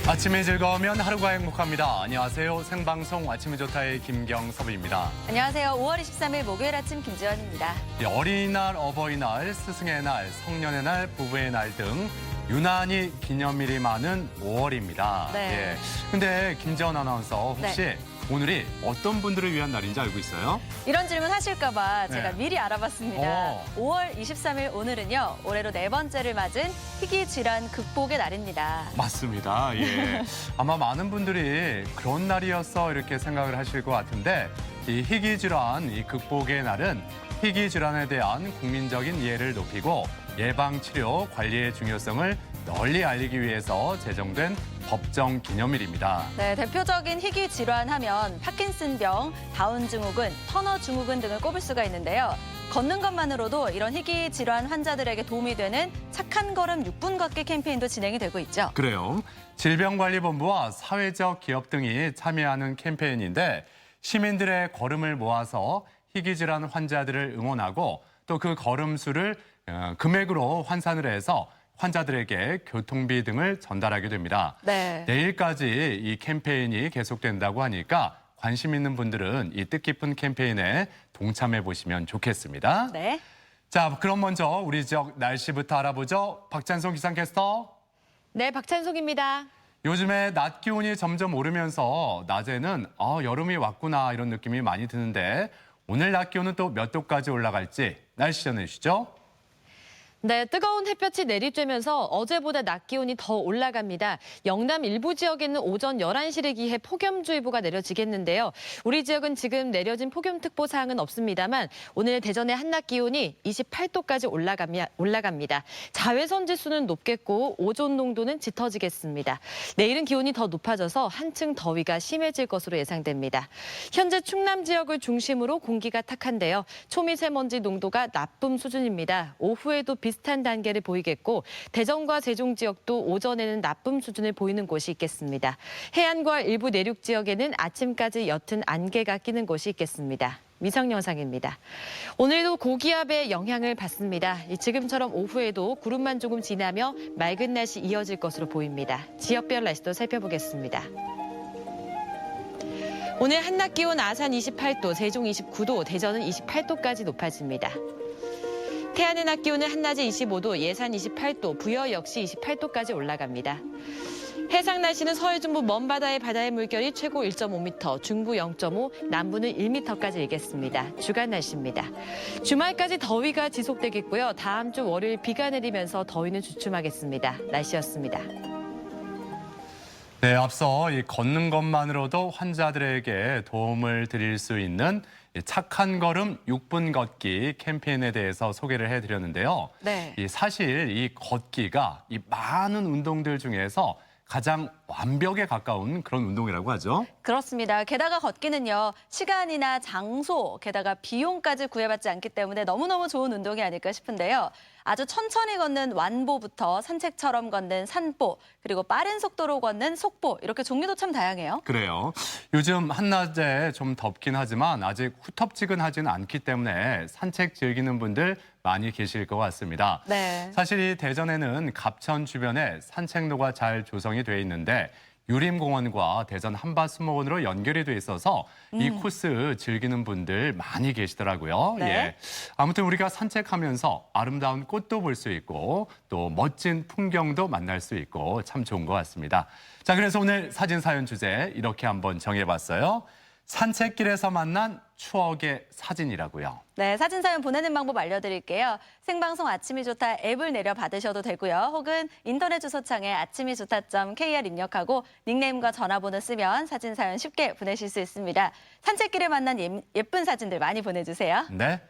아침이 즐거우면 하루가 행복합니다. 안녕하세요. 생방송 아침이 좋다의 김경섭입니다. 안녕하세요. 5월 23일 목요일 아침 김지원입니다. 어린이날, 어버이날, 스승의 날, 성년의 날, 부부의 날 등 유난히 기념일이 많은 5월입니다. 네. 근데 김지원 아나운서 혹시 네. 오늘이 어떤 분들을 위한 날인지 알고 있어요? 이런 질문 하실까 봐 제가 네. 미리 알아봤습니다. 5월 23일 오늘은요. 올해로 4번째를 맞은 희귀 질환 극복의 날입니다. 맞습니다. 예. 아마 많은 분들이 그런 날이었어 이렇게 생각을 하실 것 같은데 이 희귀 질환 이 극복의 날은 희귀 질환에 대한 국민적인 이해를 높이고 예방 치료 관리의 중요성을 널리 알리기 위해서 제정된 법정 기념일입니다. 네, 대표적인 희귀 질환 하면 파킨슨병, 다운 증후군, 터너 증후군 등을 꼽을 수가 있는데요. 걷는 것만으로도 이런 희귀 질환 환자들에게 도움이 되는 착한 걸음 6분 걷기 캠페인도 진행이 되고 있죠. 그래요. 질병관리본부와 사회적 기업 등이 참여하는 캠페인인데 시민들의 걸음을 모아서 희귀 질환 환자들을 응원하고 또 그 걸음수를 금액으로 환산을 해서 환자들에게 교통비 등을 전달하게 됩니다. 네. 내일까지 이 캠페인이 계속된다고 하니까 관심 있는 분들은 이 뜻깊은 캠페인에 동참해 보시면 좋겠습니다. 네. 자, 그럼 먼저 우리 지역 날씨부터 알아보죠. 박찬송 기상캐스터. 네, 박찬송입니다. 요즘에 낮 기온이 점점 오르면서 낮에는 여름이 왔구나 이런 느낌이 많이 드는데 오늘 낮 기온은 또 몇 도까지 올라갈지 날씨 전해주시죠. 네, 뜨거운 햇볕이 내리쬐면서 어제보다 낮 기온이 더 올라갑니다. 영남 일부 지역에는 오전 11시를 기해 폭염주의보가 내려지겠는데요. 우리 지역은 지금 내려진 폭염특보 사항은 없습니다만 오늘 대전의 한낮 기온이 28도까지 올라갑니다. 자외선 지수는 높겠고 오존 농도는 짙어지겠습니다. 내일은 기온이 더 높아져서 한층 더위가 심해질 것으로 예상됩니다. 현재 충남 지역을 중심으로 공기가 탁한데요. 초미세먼지 농도가 나쁨 수준입니다. 오후에도 비슷한 단계를 보이겠고 대전과 세종 지역도 오전에는 나쁨 수준을 보이는 곳이 있겠습니다. 해안과 일부 내륙 지역에는 아침까지 옅은 안개가 끼는 곳이 있겠습니다. 위성 영상입니다. 오늘도 고기압의 영향을 받습니다. 지금처럼 오후에도 구름만 조금 지나며 맑은 날씨 이어질 것으로 보입니다. 지역별 날씨도 살펴보겠습니다. 오늘 한낮 기온 아산 28도, 세종 29도, 대전은 28도까지 높아집니다. 태안의 낮 기온은 한낮에 25도, 예산 28도, 부여 역시 28도까지 올라갑니다. 해상 날씨는 서해 중부 먼바다의 바다의 물결이 최고 1.5m, 중부 0.5, 남부는 1m까지 일겠습니다. 주간 날씨입니다. 주말까지 더위가 지속되겠고요. 다음 주 월요일 비가 내리면서 더위는 주춤하겠습니다. 날씨였습니다. 네, 앞서 이 걷는 것만으로도 환자들에게 도움을 드릴 수 있는 착한 걸음 6분 걷기 캠페인에 대해서 소개를 해드렸는데요. 네. 사실 이 걷기가 이 많은 운동들 중에서 가장 완벽에 가까운 그런 운동이라고 하죠. 그렇습니다. 게다가 걷기는요. 시간이나 장소, 게다가 비용까지 구애받지 않기 때문에 너무너무 좋은 운동이 아닐까 싶은데요. 아주 천천히 걷는 완보부터 산책처럼 걷는 산보, 그리고 빠른 속도로 걷는 속보, 이렇게 종류도 참 다양해요. 그래요. 요즘 한낮에 좀 덥긴 하지만 아직 후텁지근하지는 않기 때문에 산책 즐기는 분들 많이 계실 것 같습니다. 네. 사실 이 대전에는 갑천 주변에 산책로가 잘 조성이 돼 있는데 유림공원과 대전 한밭수목원으로 연결이 돼 있어서 이 코스 즐기는 분들 많이 계시더라고요. 네. 예. 아무튼 우리가 산책하면서 아름다운 꽃도 볼 수 있고 또 멋진 풍경도 만날 수 있고 참 좋은 것 같습니다. 자, 그래서 오늘 사진 사연 주제 이렇게 한번 정해봤어요. 산책길에서 만난 추억의 사진이라고요. 네, 사진 사연 보내는 방법 알려드릴게요. 생방송 아침이 좋다 앱을 내려 받으셔도 되고요. 혹은 인터넷 주소창에 아침이좋다.kr 입력하고 닉네임과 전화번호 쓰면 사진 사연 쉽게 보내실 수 있습니다. 산책길에 만난 예쁜 사진들 많이 보내주세요. 네.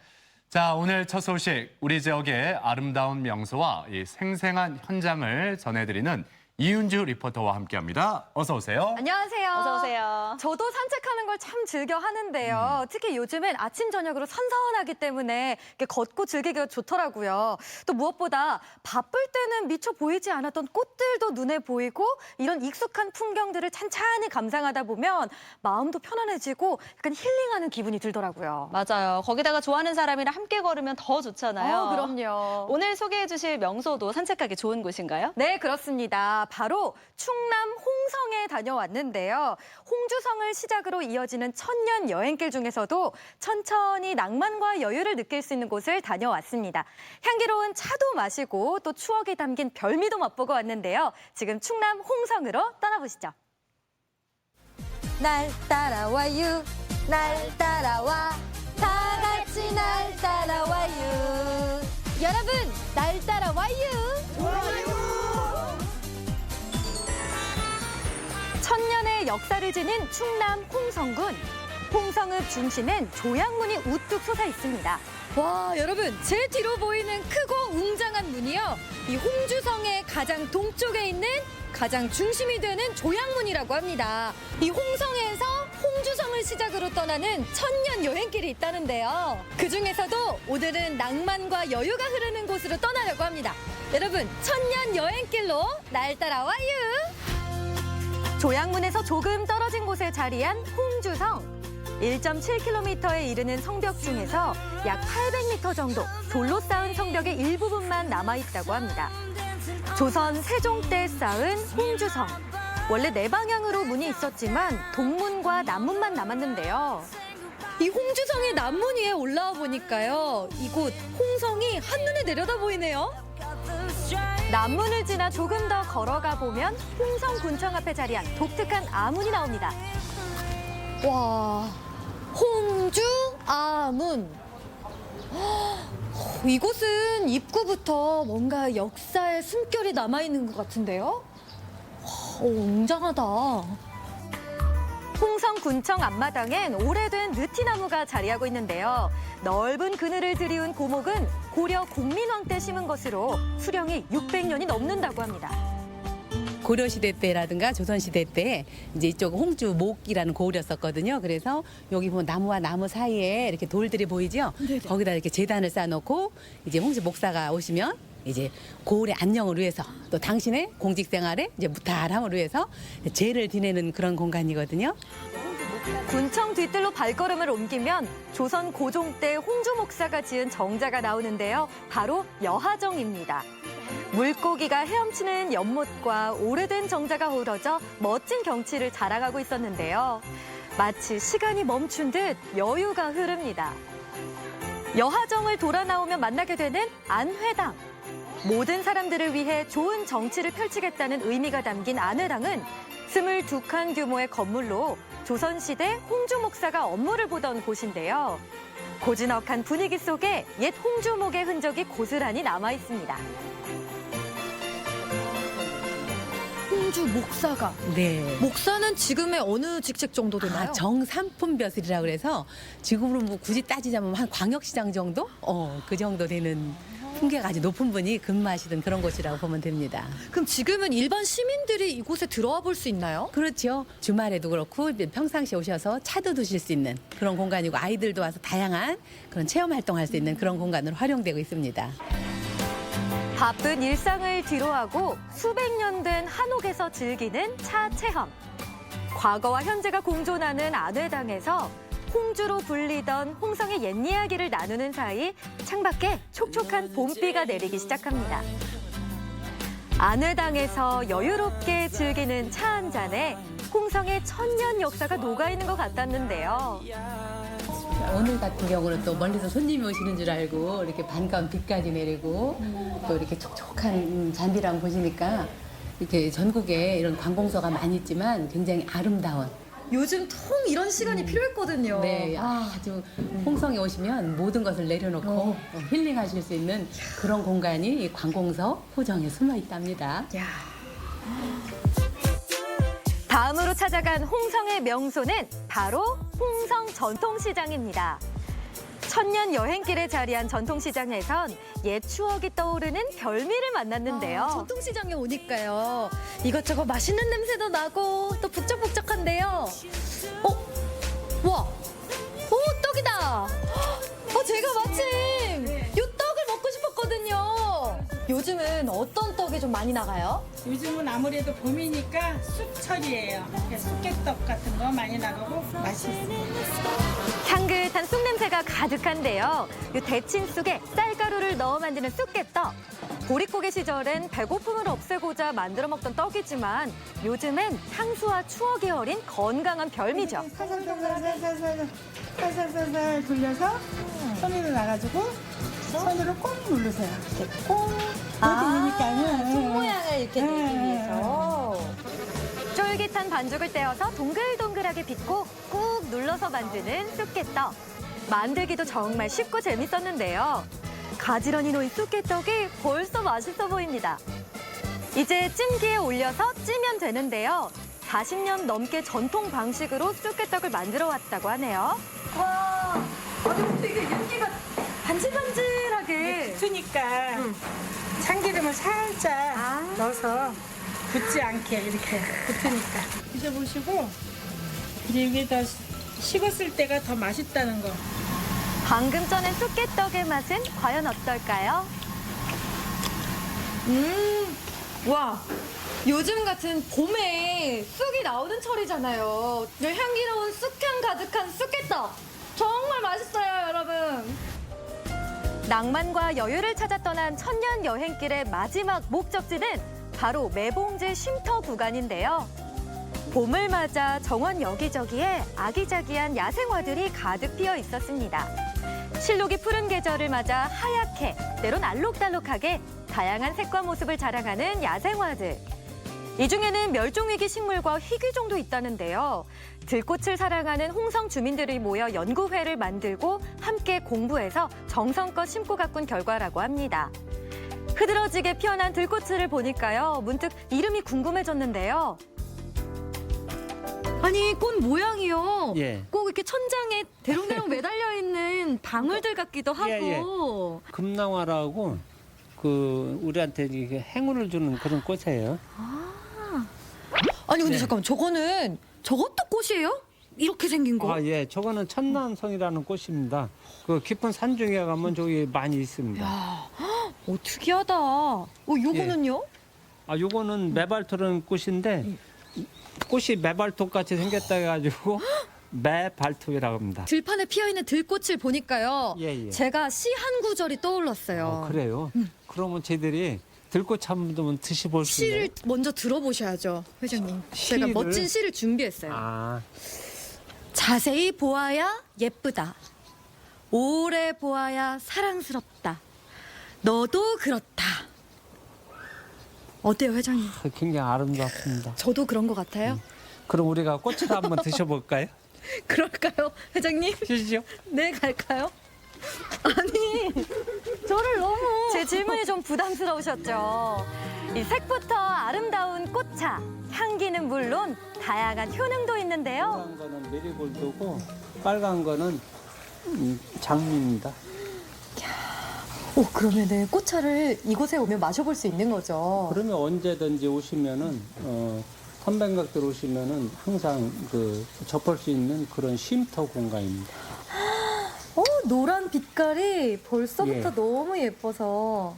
자, 오늘 첫 소식, 우리 지역의 아름다운 명소와 이 생생한 현장을 전해드리는 이윤주 리포터와 함께합니다. 어서 오세요. 안녕하세요. 어서 오세요. 저도 산책하는 걸 참 즐겨 하는데요. 특히 요즘엔 아침 저녁으로 선선하기 때문에 이렇게 걷고 즐기기가 좋더라고요. 또 무엇보다 바쁠 때는 미처 보이지 않았던 꽃들도 눈에 보이고 이런 익숙한 풍경들을 찬찬히 감상하다 보면 마음도 편안해지고 약간 힐링하는 기분이 들더라고요. 맞아요. 거기다가 좋아하는 사람이랑 함께 걸으면 더 좋잖아요. 그럼요. 오늘 소개해 주실 명소도 산책하기 좋은 곳인가요? 네, 그렇습니다. 바로 충남 홍성에 다녀왔는데요. 홍주성을 시작으로 이어지는 천년 여행길 중에서도 천천히 낭만과 여유를 느낄 수 있는 곳을 다녀왔습니다. 향기로운 차도 마시고 또 추억이 담긴 별미도 맛보고 왔는데요. 지금 충남 홍성으로 떠나보시죠. 날 따라와요, 날 따라와, 다 같이 날 따라와요. 여러분, 날 따라와요. 천년의 역사를 지닌 충남 홍성군. 홍성읍 중심엔 조약문이 우뚝 솟아 있습니다. 와, 여러분, 제 뒤로 보이는 크고 웅장한 문이요. 이 홍주성의 가장 동쪽에 있는 가장 중심이 되는 조약문이라고 합니다. 이 홍성에서 홍주성을 시작으로 떠나는 천년 여행길이 있다는데요. 그중에서도 오늘은 낭만과 여유가 흐르는 곳으로 떠나려고 합니다. 여러분, 천년 여행길로 날 따라와요. 조약문에서 조금 떨어진 곳에 자리한 홍주성. 1.7km에 이르는 성벽 중에서 약 800m 정도 돌로 쌓은 성벽의 일부분만 남아있다고 합니다. 조선 세종 때 쌓은 홍주성. 원래 네 방향으로 문이 있었지만 동문과 남문만 남았는데요. 이 홍주성의 남문 위에 올라와 보니까요. 이곳 홍성이 한눈에 내려다 보이네요. 남문을 지나 조금 더 걸어가 보면 홍성군청 앞에 자리한 독특한 아문이 나옵니다. 와, 홍주아문. 이곳은 입구부터 뭔가 역사의 숨결이 남아있는 것 같은데요? 웅장하다. 홍성군청 앞마당엔 오래된 느티나무가 자리하고 있는데요. 넓은 그늘을 들이운 고목은 고려 공민왕 때 심은 것으로 수령이 600년이 넘는다고 합니다. 고려시대 때라든가 조선시대 때 이제 이쪽 홍주목이라는 고을이었었거든요. 그래서 여기 보면 나무와 나무 사이에 이렇게 돌들이 보이죠? 거기다 이렇게 제단을 쌓아놓고 이제 홍주 목사가 오시면 이제 고을의 안녕을 위해서 또 당신의 공직 생활에 이제 무탈함을 위해서 제를 지내는 그런 공간이거든요. 군청 뒤뜰로 발걸음을 옮기면 조선 고종 때 홍주 목사가 지은 정자가 나오는데요. 바로 여하정입니다. 물고기가 헤엄치는 연못과 오래된 정자가 어우러져 멋진 경치를 자랑하고 있었는데요. 마치 시간이 멈춘 듯 여유가 흐릅니다. 여하정을 돌아 나오면 만나게 되는 안회당. 모든 사람들을 위해 좋은 정치를 펼치겠다는 의미가 담긴 안회당은 22칸 규모의 건물로 조선시대 홍주 목사가 업무를 보던 곳인데요. 고즈넉한 분위기 속에 옛 홍주목의 흔적이 고스란히 남아 있습니다. 홍주 목사가. 네. 목사는 지금의 어느 직책 정도 되나요? 정삼품벼슬이라 그래서 지금으로 뭐 굳이 따지자면 한 광역시장 정도? 그 정도 되는 풍계가 아주 높은 분이 근무하시던 그런 곳이라고 보면 됩니다. 그럼 지금은 일반 시민들이 이곳에 들어와 볼 수 있나요? 그렇죠. 주말에도 그렇고 평상시에 오셔서 차도 드실 수 있는 그런 공간이고 아이들도 와서 다양한 그런 체험 활동할 수 있는 그런 공간으로 활용되고 있습니다. 바쁜 일상을 뒤로하고 수백 년 된 한옥에서 즐기는 차 체험. 과거와 현재가 공존하는 안회당에서 홍주로 불리던 홍성의 옛 이야기를 나누는 사이 창밖에 촉촉한 봄비가 내리기 시작합니다. 안회당에서 여유롭게 즐기는 차 한 잔에 홍성의 천년 역사가 녹아있는 것 같았는데요. 오늘 같은 경우는 또 멀리서 손님이 오시는 줄 알고 이렇게 반가운 비까지 내리고 또 이렇게 촉촉한 잔디랑 보시니까 이렇게 전국에 이런 관공서가 많이 있지만 굉장히 아름다운 요즘 통 이런 시간이 필요했거든요. 네, 아주 홍성에 오시면 모든 것을 내려놓고 힐링하실 수 있는 그런 공간이 이 관공서 호정에 숨어 있답니다. 다음으로 찾아간 홍성의 명소는 바로 홍성 전통시장입니다. 천년 여행길에 자리한 전통시장에선 옛 추억이 떠오르는 별미를 만났는데요. 전통시장에 오니까요. 이것저것 맛있는 냄새도 나고 또 북적북적한데요. 와! 오, 떡이다! 제가 마침 이 떡을 먹고 싶었거든요. 요즘은 어떤 떡이 좀 많이 나가요? 요즘은 아무래도 봄이니까 쑥철이에요. 쑥개떡 같은 거 많이 나가고 맛있어요. 향긋한 쑥 냄새가 가득한데요. 이 데친 쑥에 쌀가루를 넣어 만드는 쑥개떡. 보릿고개 시절엔 배고픔을 없애고자 만들어 먹던 떡이지만 요즘엔 향수와 추억이 어린 건강한 별미죠. 살살살살 돌려서 손으로 놔가지고 손으로 꼭 누르세요. 이렇게 꼭. 이렇게 되니까는. 손 모양을 이렇게 내기 네. 위해서. 쫄깃한 반죽을 떼어서 동글동글하게 빚고 꾹 눌러서 만드는 쑥개떡. 만들기도 정말 쉽고 재밌었는데요. 가지런히 놓인 쑥개떡이 벌써 맛있어 보입니다. 이제 찜기에 올려서 찌면 되는데요. 40년 넘게 전통 방식으로 쑥개떡을 만들어 왔다고 하네요. 와, 근데 되게 윤기가 반질반질하게. 붙으니까 참기름을 살짝 넣어서 붙지 않게 이렇게 붙으니까. 드셔보시고 이제 이게 더 식었을 때가 더 맛있다는 거. 방금 전에 쑥개떡의 맛은 과연 어떨까요? 와, 요즘 같은 봄에 쑥이 나오는 철이잖아요. 향기로운 쑥향 가득한 쑥개떡. 정말 맛있어요, 여러분. 낭만과 여유를 찾아 떠난 천년 여행길의 마지막 목적지는 바로 매봉제 쉼터 구간인데요. 봄을 맞아 정원 여기저기에 아기자기한 야생화들이 가득 피어 있었습니다. 실록이 푸른 계절을 맞아 하얗게, 때론 알록달록하게 다양한 색과 모습을 자랑하는 야생화들. 이 중에는 멸종위기 식물과 희귀종도 있다는데요. 들꽃을 사랑하는 홍성 주민들이 모여 연구회를 만들고 함께 공부해서 정성껏 심고 가꾼 결과라고 합니다. 흐드러지게 피어난 들꽃을 보니까요. 문득 이름이 궁금해졌는데요. 아니, 꽃 모양이요. 예. 꼭 이렇게 천장에 대롱대롱 매달려 있는 방울들 같기도 하고. 예, 금낭화라고 우리한테 이게 행운을 주는 그런 꽃이에요. 아니, 근데 네. 잠깐만, 저것도 꽃이에요? 이렇게 생긴 거? 아, 예. 저거는 천남성이라는 꽃입니다. 그 깊은 산 중에 가면 저기 많이 있습니다. 특이하다. 요거는요? 아, 요거는 매발토라는 꽃인데 꽃이 매발토 같이 생겼다 해가지고 매발토라고 합니다. 들판에 피어있는 들꽃을 보니까요. 예, 예. 제가 시 한 구절이 떠올랐어요. 그래요? 그러면 저희들이 들꽃 한번 드셔볼 수 있나요? 시를 먼저 들어보셔야죠, 회장님. 제가 시를? 멋진 시를 준비했어요. 아, 자세히 보아야 예쁘다. 오래 보아야 사랑스럽다. 너도 그렇다. 어때요, 회장님? 굉장히 아름답습니다. 저도 그런 것 같아요. 그럼 우리가 꽃을 한번 드셔볼까요? 그럴까요, 회장님? 주시죠. 네, 갈까요? 아니, 저를 너무. 제 질문이 좀 부담스러우셨죠? 이 색부터 아름다운 꽃차, 향기는 물론 다양한 효능도 있는데요. 노란 거는 메리골드고 빨간 거는 장미입니다. 그러면은 꽃차를 이곳에 오면 마셔볼 수 있는 거죠? 그러면 언제든지 오시면은 선배각들 오시면은 항상 접할 수 있는 그런 쉼터 공간입니다. 노란 빛깔이 벌써부터 예. 너무 예뻐서.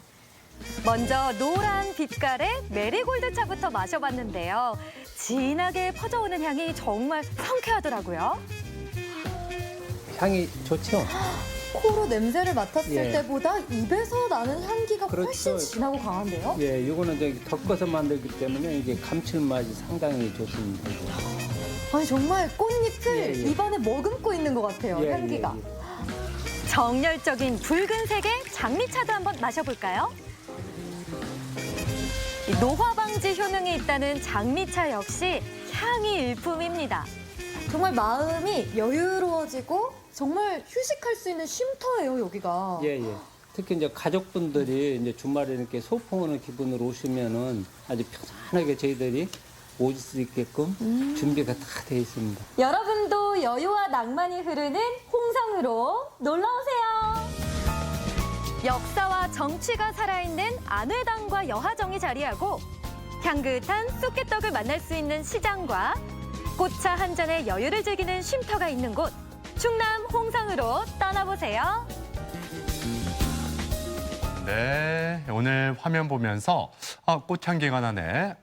먼저 노란 빛깔의 메리골드 차부터 마셔봤는데요. 진하게 퍼져오는 향이 정말 상쾌하더라고요. 향이 좋죠? 코로 냄새를 맡았을 예. 때보다 입에서 나는 향기가 훨씬 그렇죠. 진하고 강한데요? 예, 이거는 저기 덮어서 만들기 때문에 이게 감칠맛이 상당히 좋습니다. 아니, 정말 꽃잎을 예, 예. 입안에 머금고 있는 것 같아요, 예, 향기가. 예, 예. 정열적인 붉은색의 장미차도 한번 마셔볼까요? 이 노화 방지 효능이 있다는 장미차 역시 향이 일품입니다. 정말 마음이 여유로워지고 정말 휴식할 수 있는 쉼터예요, 여기가. 예, 예. 특히 이제 가족분들이 이제 주말에 이렇게 소풍하는 기분으로 오시면은 아주 편안하게 저희들이 오실 수 있게끔 준비가 다 되어 있습니다. 여러분도 여유와 낭만이 흐르는 홍성으로 놀러오세요. 역사와 정취가 살아있는 안회당과 여하정이 자리하고 향긋한 쑥개떡을 만날 수 있는 시장과 꽃차 한 잔의 여유를 즐기는 쉼터가 있는 곳 충남 홍성으로 떠나보세요. 네, 오늘 화면 보면서 꽃향기가 나네,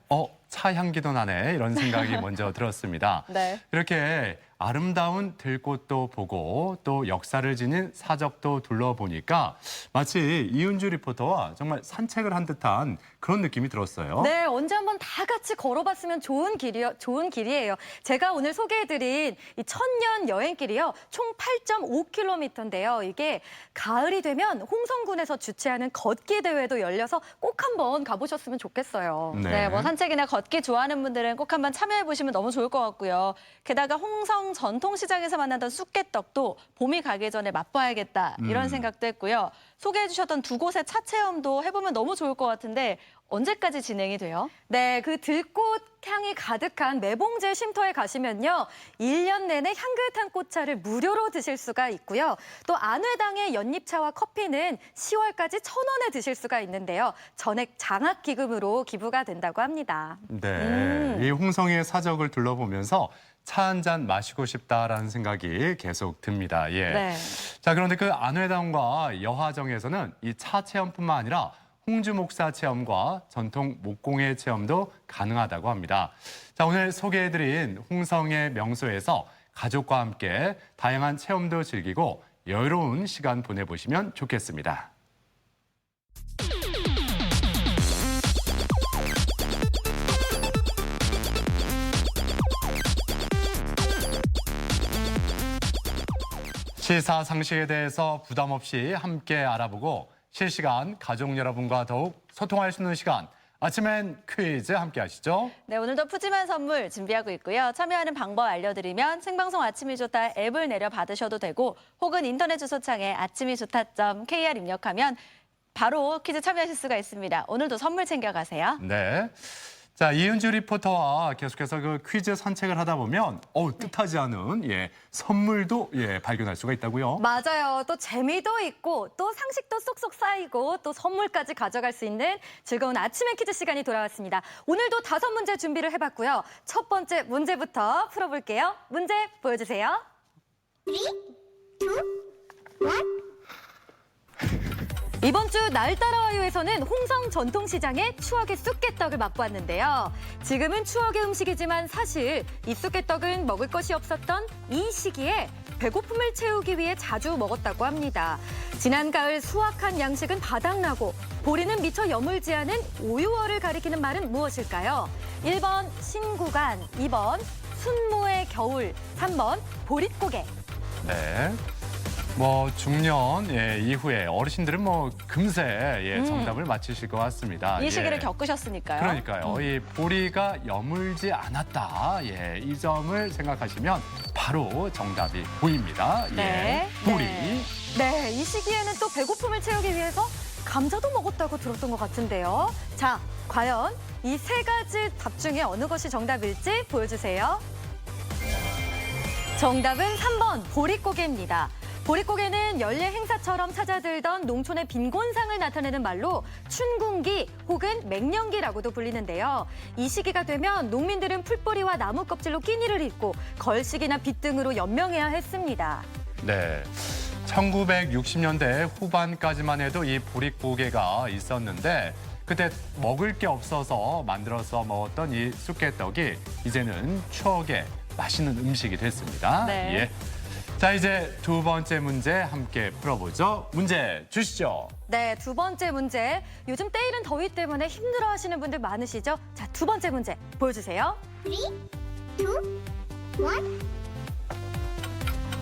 차 향기도 나네 이런 생각이 먼저 들었습니다. 네. 이렇게 아름다운 들꽃도 보고 또 역사를 지닌 사적도 둘러보니까 마치 이은주 리포터와 정말 산책을 한 듯한 그런 느낌이 들었어요. 네, 언제 한번 다 같이 걸어봤으면 좋은 길이에요. 제가 오늘 소개해드린 이 천년 여행길이요, 총 8.5km인데요. 이게 가을이 되면 홍성군에서 주최하는 걷기 대회도 열려서 꼭 한번 가보셨으면 좋겠어요. 네, 뭐 산책이나 걷기 좋아하는 분들은 꼭 한번 참여해 보시면 너무 좋을 것 같고요. 게다가 홍성 전통시장에서 만났던 쑥개떡도 봄이 가기 전에 맛봐야겠다 이런 생각도 했고요. 소개해 주셨던 두 곳의 차 체험도 해보면 너무 좋을 것 같은데 언제까지 진행이 돼요? 네, 그 들꽃 향이 가득한 매봉제 쉼터에 가시면요, 1년 내내 향긋한 꽃차를 무료로 드실 수가 있고요. 또 안회당의 연잎차와 커피는 10월까지 1,000원에 드실 수가 있는데요. 전액 장학기금으로 기부가 된다고 합니다. 네, 이 홍성의 사적을 둘러보면서 차 한 잔 마시고 싶다라는 생각이 계속 듭니다. 예. 네. 자, 그런데 그 안회당과 여화정에서는 이 차 체험뿐만 아니라 홍주 목사 체험과 전통 목공예 체험도 가능하다고 합니다. 자, 오늘 소개해드린 홍성의 명소에서 가족과 함께 다양한 체험도 즐기고 여유로운 시간 보내보시면 좋겠습니다. 시사상식에 대해서 부담 없이 함께 알아보고 실시간 가족 여러분과 더욱 소통할 수 있는 시간, 아침엔 퀴즈 함께 하시죠. 네, 오늘도 푸짐한 선물 준비하고 있고요. 참여하는 방법 알려드리면 생방송 아침이 좋다 앱을 내려 받으셔도 되고 혹은 인터넷 주소창에 아침이 좋다.kr 입력하면 바로 퀴즈 참여하실 수가 있습니다. 오늘도 선물 챙겨가세요. 네. 자, 이은주 리포터와 계속해서 그 퀴즈 산책을 하다 보면 뜻하지 않은 선물도 발견할 수가 있다고요. 맞아요. 또 재미도 있고 또 상식도 쏙쏙 쌓이고 또 선물까지 가져갈 수 있는 즐거운 아침의 퀴즈 시간이 돌아왔습니다. 오늘도 5문제 준비를 해봤고요. 첫 번째 문제부터 풀어볼게요. 문제 보여주세요. 이번 주 날 따라와요에서는 홍성 전통시장의 추억의 쑥개떡을 맛보았는데요. 지금은 추억의 음식이지만 사실 이 쑥개떡은 먹을 것이 없었던 이 시기에 배고픔을 채우기 위해 자주 먹었다고 합니다. 지난 가을 수확한 양식은 바닥나고 보리는 미처 여물지 않은 오유월을 가리키는 말은 무엇일까요? 1번 신구간, 2번 순모의 겨울, 3번 보릿고개. 네. 중년 이후에 어르신들은 금세 정답을 맞히실 것 같습니다. 이 시기를 겪으셨으니까요. 그러니까요. 이 보리가 여물지 않았다. 이 점을 생각하시면 바로 정답이 보입니다. 네. 보리. 네, 이 시기에는 또 배고픔을 채우기 위해서 감자도 먹었다고 들었던 것 같은데요. 자, 과연 이 세 가지 답 중에 어느 것이 정답일지 보여주세요. 정답은 3번 보릿고개입니다. 보릿고개는 연례 행사처럼 찾아들던 농촌의 빈곤상을 나타내는 말로 춘궁기 혹은 맹년기라고도 불리는데요. 이 시기가 되면 농민들은 풀뿌리와 나무 껍질로 끼니를 잇고 걸식이나 빚 등으로 연명해야 했습니다. 네. 1960년대 후반까지만 해도 이 보릿고개가 있었는데 그때 먹을 게 없어서 만들어서 먹었던 이 쑥개떡이 이제는 추억의 맛있는 음식이 됐습니다. 네. 예. 자, 이제 두 번째 문제 함께 풀어보죠. 문제 주시죠. 네, 두 번째 문제. 요즘 때이른 더위 때문에 힘들어하시는 분들 많으시죠? 자, 두 번째 문제 보여주세요.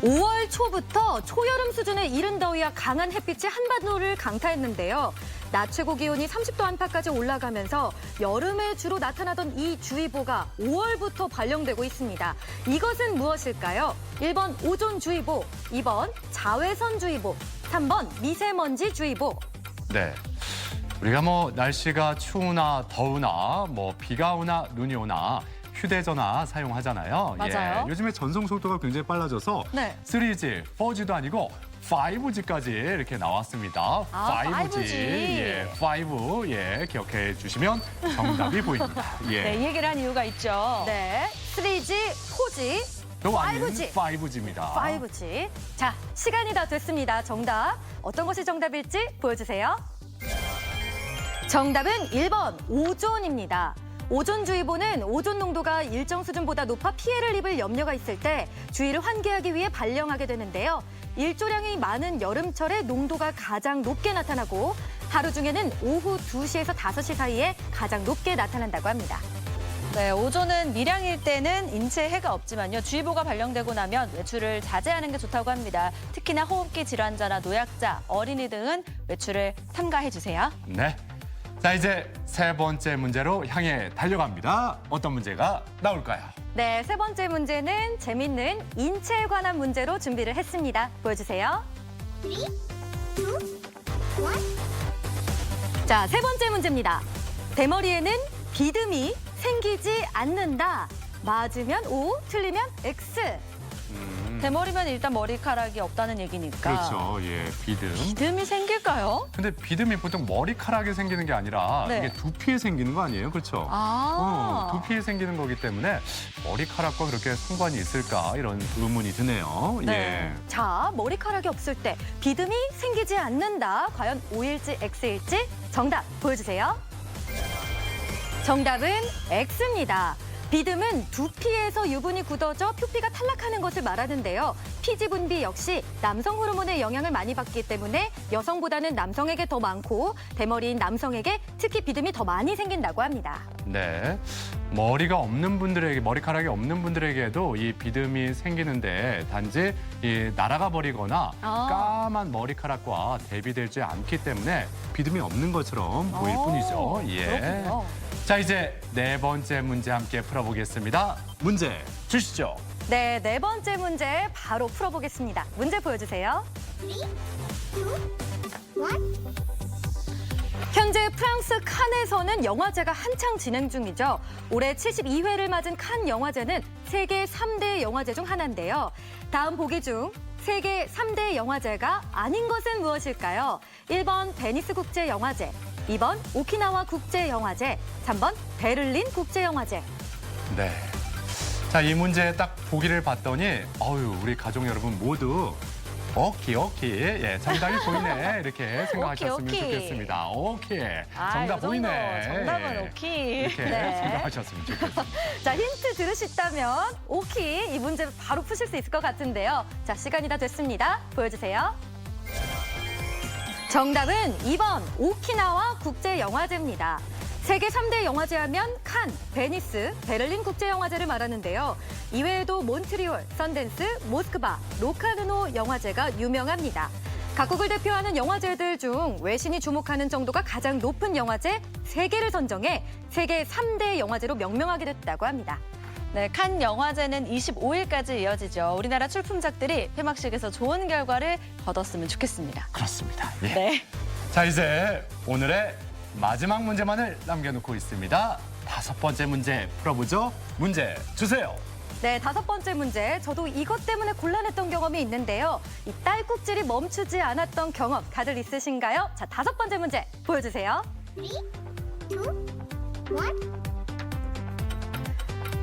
5월 초부터 초여름 수준의 이른 더위와 강한 햇빛이 한반도를 강타했는데요. 낮 최고 기온이 30도 안팎까지 올라가면서 여름에 주로 나타나던 이 주의보가 5월부터 발령되고 있습니다. 이것은 무엇일까요? 1번 오존주의보, 2번 자외선주의보, 3번 미세먼지주의보. 네. 우리가 날씨가 추우나 더우나 비가 오나 눈이 오나 휴대전화 사용하잖아요. 맞아요. 요즘에 전송 속도가 굉장히 빨라져서 네. 3G, 4G도 아니고 5G까지 이렇게 나왔습니다. 5G. 5. 기억해 주시면 정답이 보입니다. 네, 이 얘기를 한 이유가 있죠. 네, 3G, 4G, 또 아닌 5G. 5G입니다. 5G. 자, 시간이 다 됐습니다. 정답. 어떤 것이 정답일지 보여주세요. 정답은 1번 오존입니다. 오존주의보는 오존 농도가 일정 수준보다 높아 피해를 입을 염려가 있을 때 주의를 환기하기 위해 발령하게 되는데요. 일조량이 많은 여름철에 농도가 가장 높게 나타나고 하루 중에는 오후 2시에서 5시 사이에 가장 높게 나타난다고 합니다. 네, 오존은 미량일 때는 인체에 해가 없지만요. 주의보가 발령되고 나면 외출을 자제하는 게 좋다고 합니다. 특히나 호흡기 질환자나 노약자, 어린이 등은 외출을 삼가해 주세요. 네. 자, 이제 세 번째 문제로 향해 달려갑니다. 어떤 문제가 나올까요? 네, 세 번째 문제는 재밌는 인체에 관한 문제로 준비를 했습니다. 보여주세요. 자, 세 번째 문제입니다. 대머리에는 비듬이 생기지 않는다. 맞으면 O, 틀리면 X. 대머리면 일단 머리카락이 없다는 얘기니까. 그렇죠. 예, 비듬. 비듬이 생길까요? 근데 비듬이 보통 머리카락에 생기는 게 아니라 네. 이게 두피에 생기는 거 아니에요? 그렇죠? 두피에 생기는 거기 때문에 머리카락과 그렇게 상관이 있을까 이런 의문이 드네요. 네. 예. 자, 머리카락이 없을 때 비듬이 생기지 않는다. 과연 O일지 X일지 정답 보여주세요. 정답은 X입니다. 비듬은 두피에서 유분이 굳어져 표피가 탈락하는 것을 말하는데요. 피지 분비 역시 남성 호르몬의 영향을 많이 받기 때문에 여성보다는 남성에게 더 많고 대머리인 남성에게 특히 비듬이 더 많이 생긴다고 합니다. 네. 머리카락이 없는 분들에게도 이 비듬이 생기는데 단지 이 날아가 버리거나 까만 머리카락과 대비되지 않기 때문에 비듬이 없는 것처럼 보일 뿐이죠. 예. 그렇군요. 자, 이제 네 번째 문제 함께 풀어보겠습니다. 문제 주시죠. 네, 네 번째 문제 바로 풀어보겠습니다. 문제 보여주세요. 현재 프랑스 칸에서는 영화제가 한창 진행 중이죠. 올해 72회를 맞은 칸 영화제는 세계 3대 영화제 중 하나인데요. 다음 보기 중 세계 3대 영화제가 아닌 것은 무엇일까요? 1번 베니스 국제영화제, 2번 오키나와 국제영화제, 3번 베를린 국제영화제. 네. 자, 이 문제 딱 보기를 봤더니 우리 가족 여러분 모두 오키. 예, 정답이 보이네. 이렇게 생각하셨으면 오키. 좋겠습니다. 오키. 아, 정답 요 정도. 보이네. 정답은 예. 오키. 이렇게 네. 생각하셨으면 좋겠습니다. 자, 힌트 들으셨다면 오키 이 문제 바로 푸실 수 있을 것 같은데요. 자, 시간이 다 됐습니다. 보여주세요. 정답은 2번 오키나와 국제영화제입니다. 세계 3대 영화제 하면 칸, 베니스, 베를린 국제영화제를 말하는데요. 이외에도 몬트리올, 선댄스, 모스크바, 로카르노 영화제가 유명합니다. 각국을 대표하는 영화제들 중 외신이 주목하는 정도가 가장 높은 영화제 3개를 선정해 세계 3대 영화제로 명명하게 됐다고 합니다. 네, 칸 영화제는 25일까지 이어지죠. 우리나라 출품작들이 폐막식에서 좋은 결과를 거뒀으면 좋겠습니다. 그렇습니다. 예. 네. 자, 이제 오늘의 마지막 문제만을 남겨놓고 있습니다. 5번째 문제 풀어보죠. 문제 주세요. 네, 5번째 문제. 저도 이것 때문에 곤란했던 경험이 있는데요. 이 딸꾹질이 멈추지 않았던 경험 다들 있으신가요? 자, 5번째 문제 보여주세요.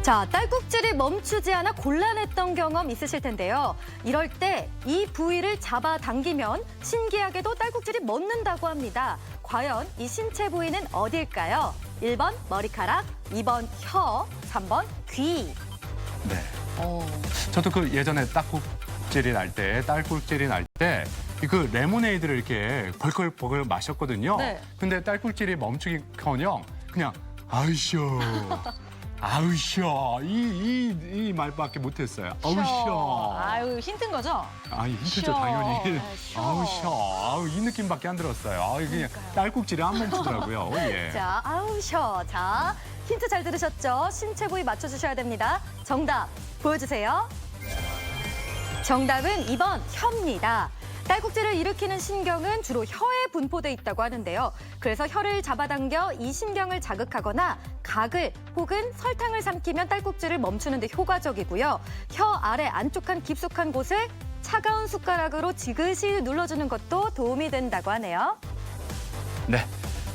자, 딸꾹질이 멈추지 않아 곤란했던 경험 있으실 텐데요. 이럴 때 이 부위를 잡아당기면 신기하게도 딸꾹질이 멎는다고 합니다. 과연 이 신체 부위는 어딜까요? 1번 머리카락, 2번 혀, 3번 귀. 네. 저도 그 예전에 딸꾹질이 날 때 그 레모네이드를 이렇게 벌컥벌컥 마셨거든요. 네. 근데 딸꾹질이 멈추기커녕 그냥 아으셔. 아으셔. 이 말밖에 못했어요. 아으셔. 아유, 힌트인 거죠? 아니, 힌트죠, 쉬어. 당연히. 쉬어. 아으셔. 이 느낌밖에 안 들었어요. 그냥 딸꾹질이 안 멈추더라고요. 예. 자, 아우셔. 자, 힌트 잘 들으셨죠? 신체 부위 맞춰주셔야 됩니다. 정답 보여주세요. 정답은 2번 혀입니다. 딸꾹질을 일으키는 신경은 주로 혀에 분포돼 있다고 하는데요. 그래서 혀를 잡아당겨 이 신경을 자극하거나 각을 혹은 설탕을 삼키면 딸꾹질을 멈추는 데 효과적이고요. 혀 아래 안쪽한 깊숙한 곳을 차가운 숟가락으로 지그시 눌러주는 것도 도움이 된다고 하네요. 네.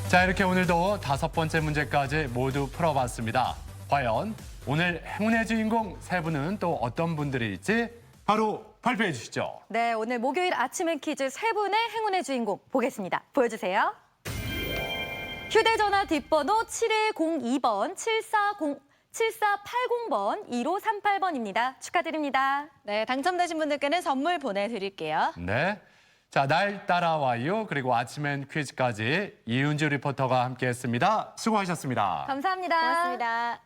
자, 이렇게 오늘도 5번째 문제까지 모두 풀어봤습니다. 과연 오늘 행운의 주인공 3분은 또 어떤 분들일지 바로 발표해 주시죠. 네, 오늘 목요일 아침엔 퀴즈 3분의 행운의 주인공 보겠습니다. 보여주세요. 휴대전화 뒷번호 7102번, 7480번, 1538번입니다. 축하드립니다. 네, 당첨되신 분들께는 선물 보내드릴게요. 네. 자, 날 따라와요. 그리고 아침엔 퀴즈까지 이은주 리포터가 함께했습니다. 수고하셨습니다. 감사합니다. 고맙습니다.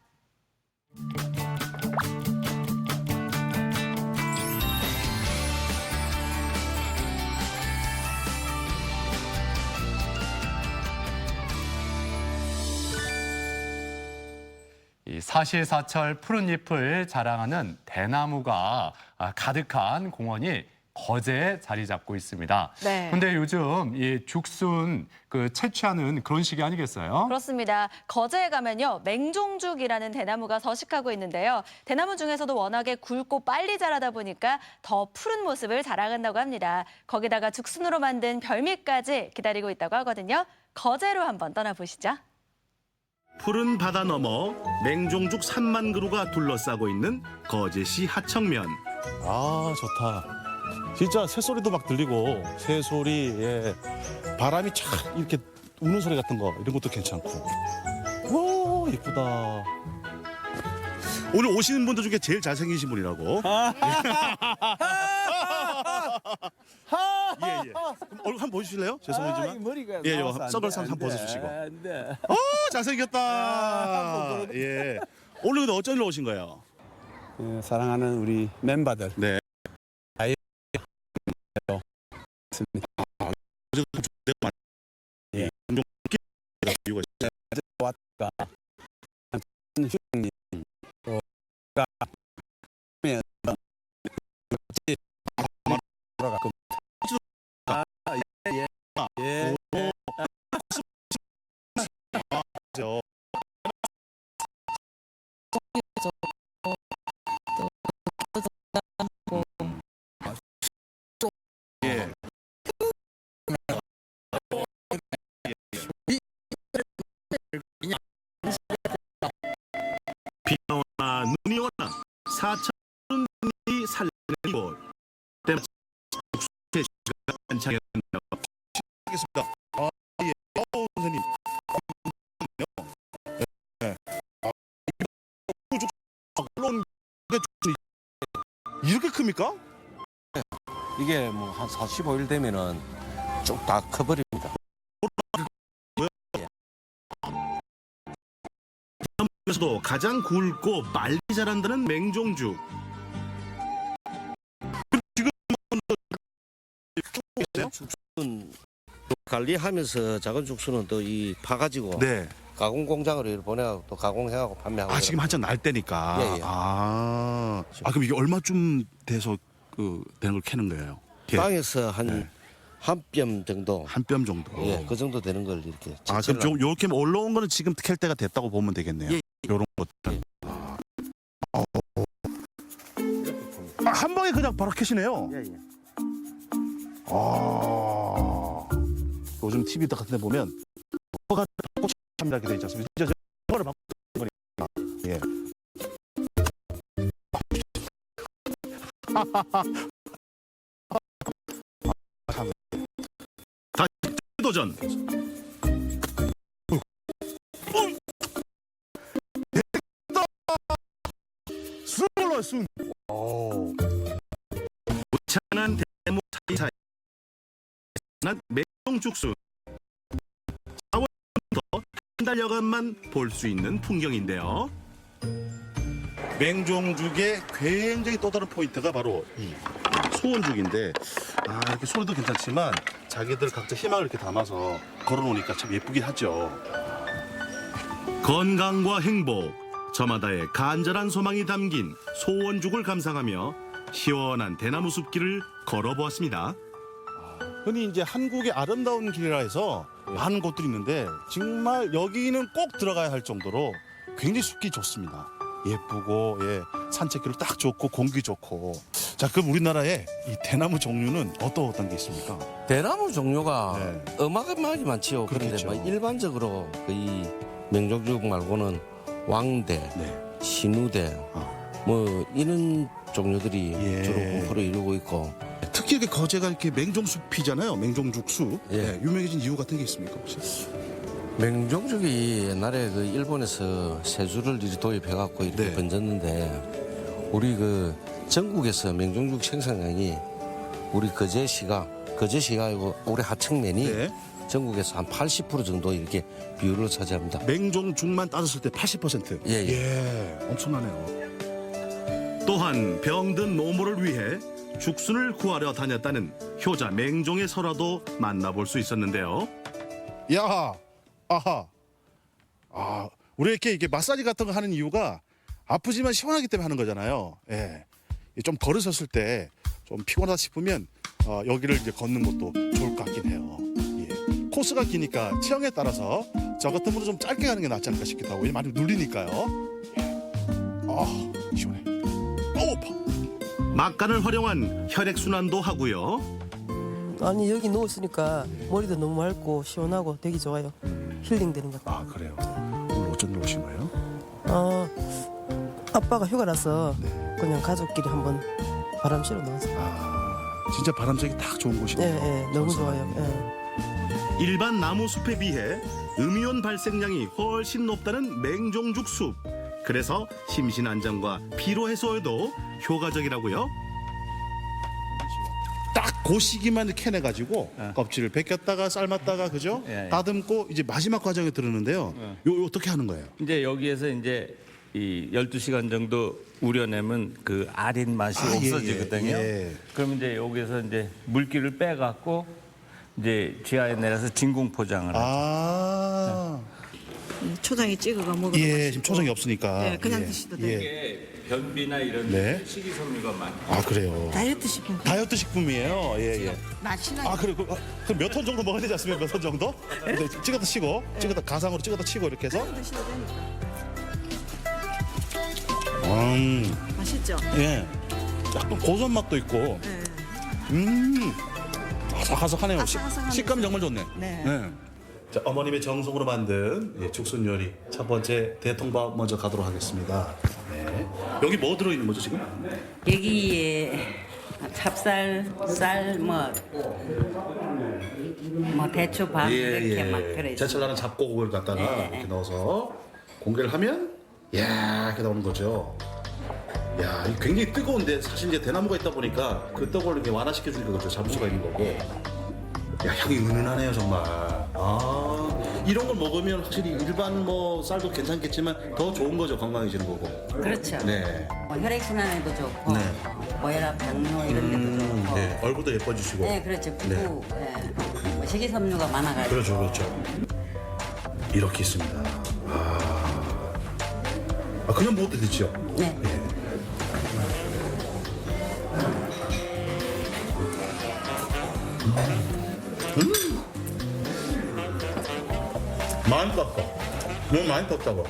이 사시사철 푸른 잎을 자랑하는 대나무가 가득한 공원이 거제에 자리 잡고 있습니다. 네. 근데 요즘 이 죽순 채취하는 그런 시기 아니겠어요? 그렇습니다. 거제에 가면요, 맹종죽이라는 대나무가 서식하고 있는데요. 대나무 중에서도 워낙에 굵고 빨리 자라다 보니까 더 푸른 모습을 자랑한다고 합니다. 거기다가 죽순으로 만든 별미까지 기다리고 있다고 하거든요. 거제로 한번 떠나보시죠. 푸른 바다 너머 맹종죽 3만 그루가 둘러싸고 있는 거제시 하청면. 아, 좋다. 진짜 새소리도 막 들리고, 새소리, 예. 바람이 촥 이렇게 우는 소리 같은 거, 이런 것도 괜찮고. 와, 예쁘다. 오늘 오시는 분들 중에 제일 잘생기신 분이라고. 예, 예. 그럼 얼굴 한번 보여주실래요? 죄송하지만. 머리가 예, 선글라스 한번 벗어주시고. 잘생겼다. 예. 오늘 근데 어쩐 일로 오신 거예요? 예, 사랑하는 우리 멤버들. 네. 예. 이유가 있어요. 왔다. 휴님, 또가 돌아가고. 예. 예. 그죠. 예. 비가 오나 눈이 오나 사천이 살리는 이곳 때마치 국수제시가 한창이었네요. 알겠습니다. 예. 선생님. 네. 물론 이렇게 큽니까? 이게 뭐 한 45일 되면은 쭉 다 커버립니다. 에서도 가장 굵고 빨리 자란다는 맹종죽. 지금 죽순 관리하면서 작은 죽순은 또 이 파가지고 네. 가공 공장으로 보내고 또 가공해가고 판매하고. 아 지금 한참 날 때니까. 예, 예. 그럼 이게 얼마쯤 돼서 되는 걸 캐는 거예요? 예. 땅에서 한 네. 한 뼘 정도. 한 뼘 정도. 예, 그 정도 되는 걸 이렇게. 아 그럼 좀 요렇게 올라온 거는 지금 캘 때가 됐다고 보면 되겠네요. 예. 요런 것들. 한 방에 그냥 바로 캐시네요. 예, 예. 요즘 TV 같은 데 보면 뭐가 꽃이라게 돼 있지 않습니까? 진짜 저거를 막 예. 다시 도전. 숨을 숨. 무찬한 대목 사이사이 난 맹종죽순 4월부터 한 달여간만 볼 수 있는 풍경인데요. 맹종죽의 굉장히 또 다른 포인트가 바로 이 소원죽인데 이렇게 소리도 괜찮지만 자기들 각자 희망을 이렇게 담아서 걸어놓으니까 참 예쁘긴 하죠. 건강과 행복, 저마다의 간절한 소망이 담긴 소원죽을 감상하며 시원한 대나무 숲길을 걸어보았습니다. 흔히 이제 한국의 아름다운 길이라 해서 많은 곳들이 있는데 정말 여기는 꼭 들어가야 할 정도로 굉장히 숲기 좋습니다. 예쁘고 산책길도 딱 좋고 공기 좋고. 자, 그럼 우리나라에 이 대나무 종류는 어떤 게 있습니까? 대나무 종류가 네. 어마어마하게 많지요. 그런데 그렇겠죠. 뭐 일반적으로 이 맹종죽 말고는 왕대, 네. 신우대, 뭐 이런 종류들이 예. 주로 분포를 이루고 있고. 특히 이렇게 거제가 이렇게 맹종숲이잖아요. 맹종죽숲. 예. 유명해진 이유 같은 게 있습니까 혹시? 맹종죽이 옛날에 그 일본에서 세주를 이렇게 도입해갖고 이렇게 네. 번졌는데 우리 그 전국에서 맹종죽 생산량이 우리 거제시가 아니고 우리 하청면이 네. 전국에서 한 80% 정도 이렇게 비율을 차지합니다. 맹종죽만 따졌을 때 80%. 예. 엄청나네요. 또한 병든 노모를 위해 죽순을 구하러 다녔다는 효자 맹종의 설화도 만나볼 수 있었는데요. 야, 아하. 우리 이렇게 마사지 같은 거 하는 이유가 아프지만 시원하기 때문에 하는 거잖아요. 예. 좀 걸으셨을 때 좀 피곤하다 싶으면 여기를 이제 걷는 것도 좋을 것 같긴 해요. 예. 코스가 기니까 체형에 따라서 저 같은 분은 좀 짧게 가는 게 낫지 않을까 싶기도 하고 많이 눌리니까요. 예. 시원해. 아파. 막간을 활용한 혈액순환도 하고요. 아니 여기 누웠으니까 머리도 너무 맑고 시원하고 되게 좋아요. 힐링되는 것 같아요. 그래요. 오늘 어쩐 일 오신 거예요? 아빠가 휴가라서 그냥 가족끼리 한번 바람 쐬러 나왔어요. 진짜 바람쐬기 딱 좋은 곳이네요. 네, 너무 좋아요. 네. 일반 나무 숲에 비해 음이온 발생량이 훨씬 높다는 맹종죽 숲. 그래서 심신 안정과 피로 해소에도 효과적이라고요. 딱 그 시기만 캐내가지고 껍질을 벗겼다가 삶았다가 그죠? 다듬고 이제 마지막 과정에 들었는데요. 요 어떻게 하는 거예요? 이제 여기에서 이제 이 12시간 정도 우려내면 그 아린 맛이 없어지거든요. 그럼 이제 여기서 이제 물기를 빼갖고 이제 지하에 내려서 진공 포장을 하죠. 초장에 찍어가 먹어도 지금 초장이 없으니까. 네, 그냥 드셔도 돼요. 이게 변비나 이런 식이섬유가 많아요. 그래요. 다이어트 식품. 다이어트 식품이에요. 맛이나. 그럼 몇 톤 정도 먹어야 되지 않습니까? 몇 톤 정도? 근데 찍어다 치고, 가상으로 찍어다 치고 이렇게 해서. 드셔도 되니까. 맛있죠? 예. 약간 고소한 맛도 있고. 아삭아삭하네요. 식감 정말 좋네. 네. 자, 어머님의 정성으로 만든 죽순 요리 첫 번째 대통밥 먼저 가도록 하겠습니다. 여기 뭐 들어있는 거죠 지금? 여기에 찹쌀, 쌀, 뭐 대추밥 이렇게 막 그래. 제철 나는 잡곡을 갖다가 이렇게 넣어서 공개를 하면 이렇게 나오는 거죠. 이 굉장히 뜨거운데 사실 이제 대나무가 있다 보니까 그 떡을 이렇게 완화시켜 주니까 그렇죠. 잡을 수가 있는 거고. 향이 은은하네요 정말. 이런 걸 먹으면 확실히 일반 쌀도 괜찮겠지만 더 좋은 거죠. 건강해지는 거고. 그렇죠. 네. 혈액순환에도 좋고 고혈압, 당뇨 이런 데도 좋고. 얼굴도 예뻐지시고. 네, 그렇죠. 피부 식이섬유가 많아가지고. 그렇죠. 이렇게 있습니다. 그냥 먹어도 되죠? 네. 많이 떴다. 너무 많이 떴다고.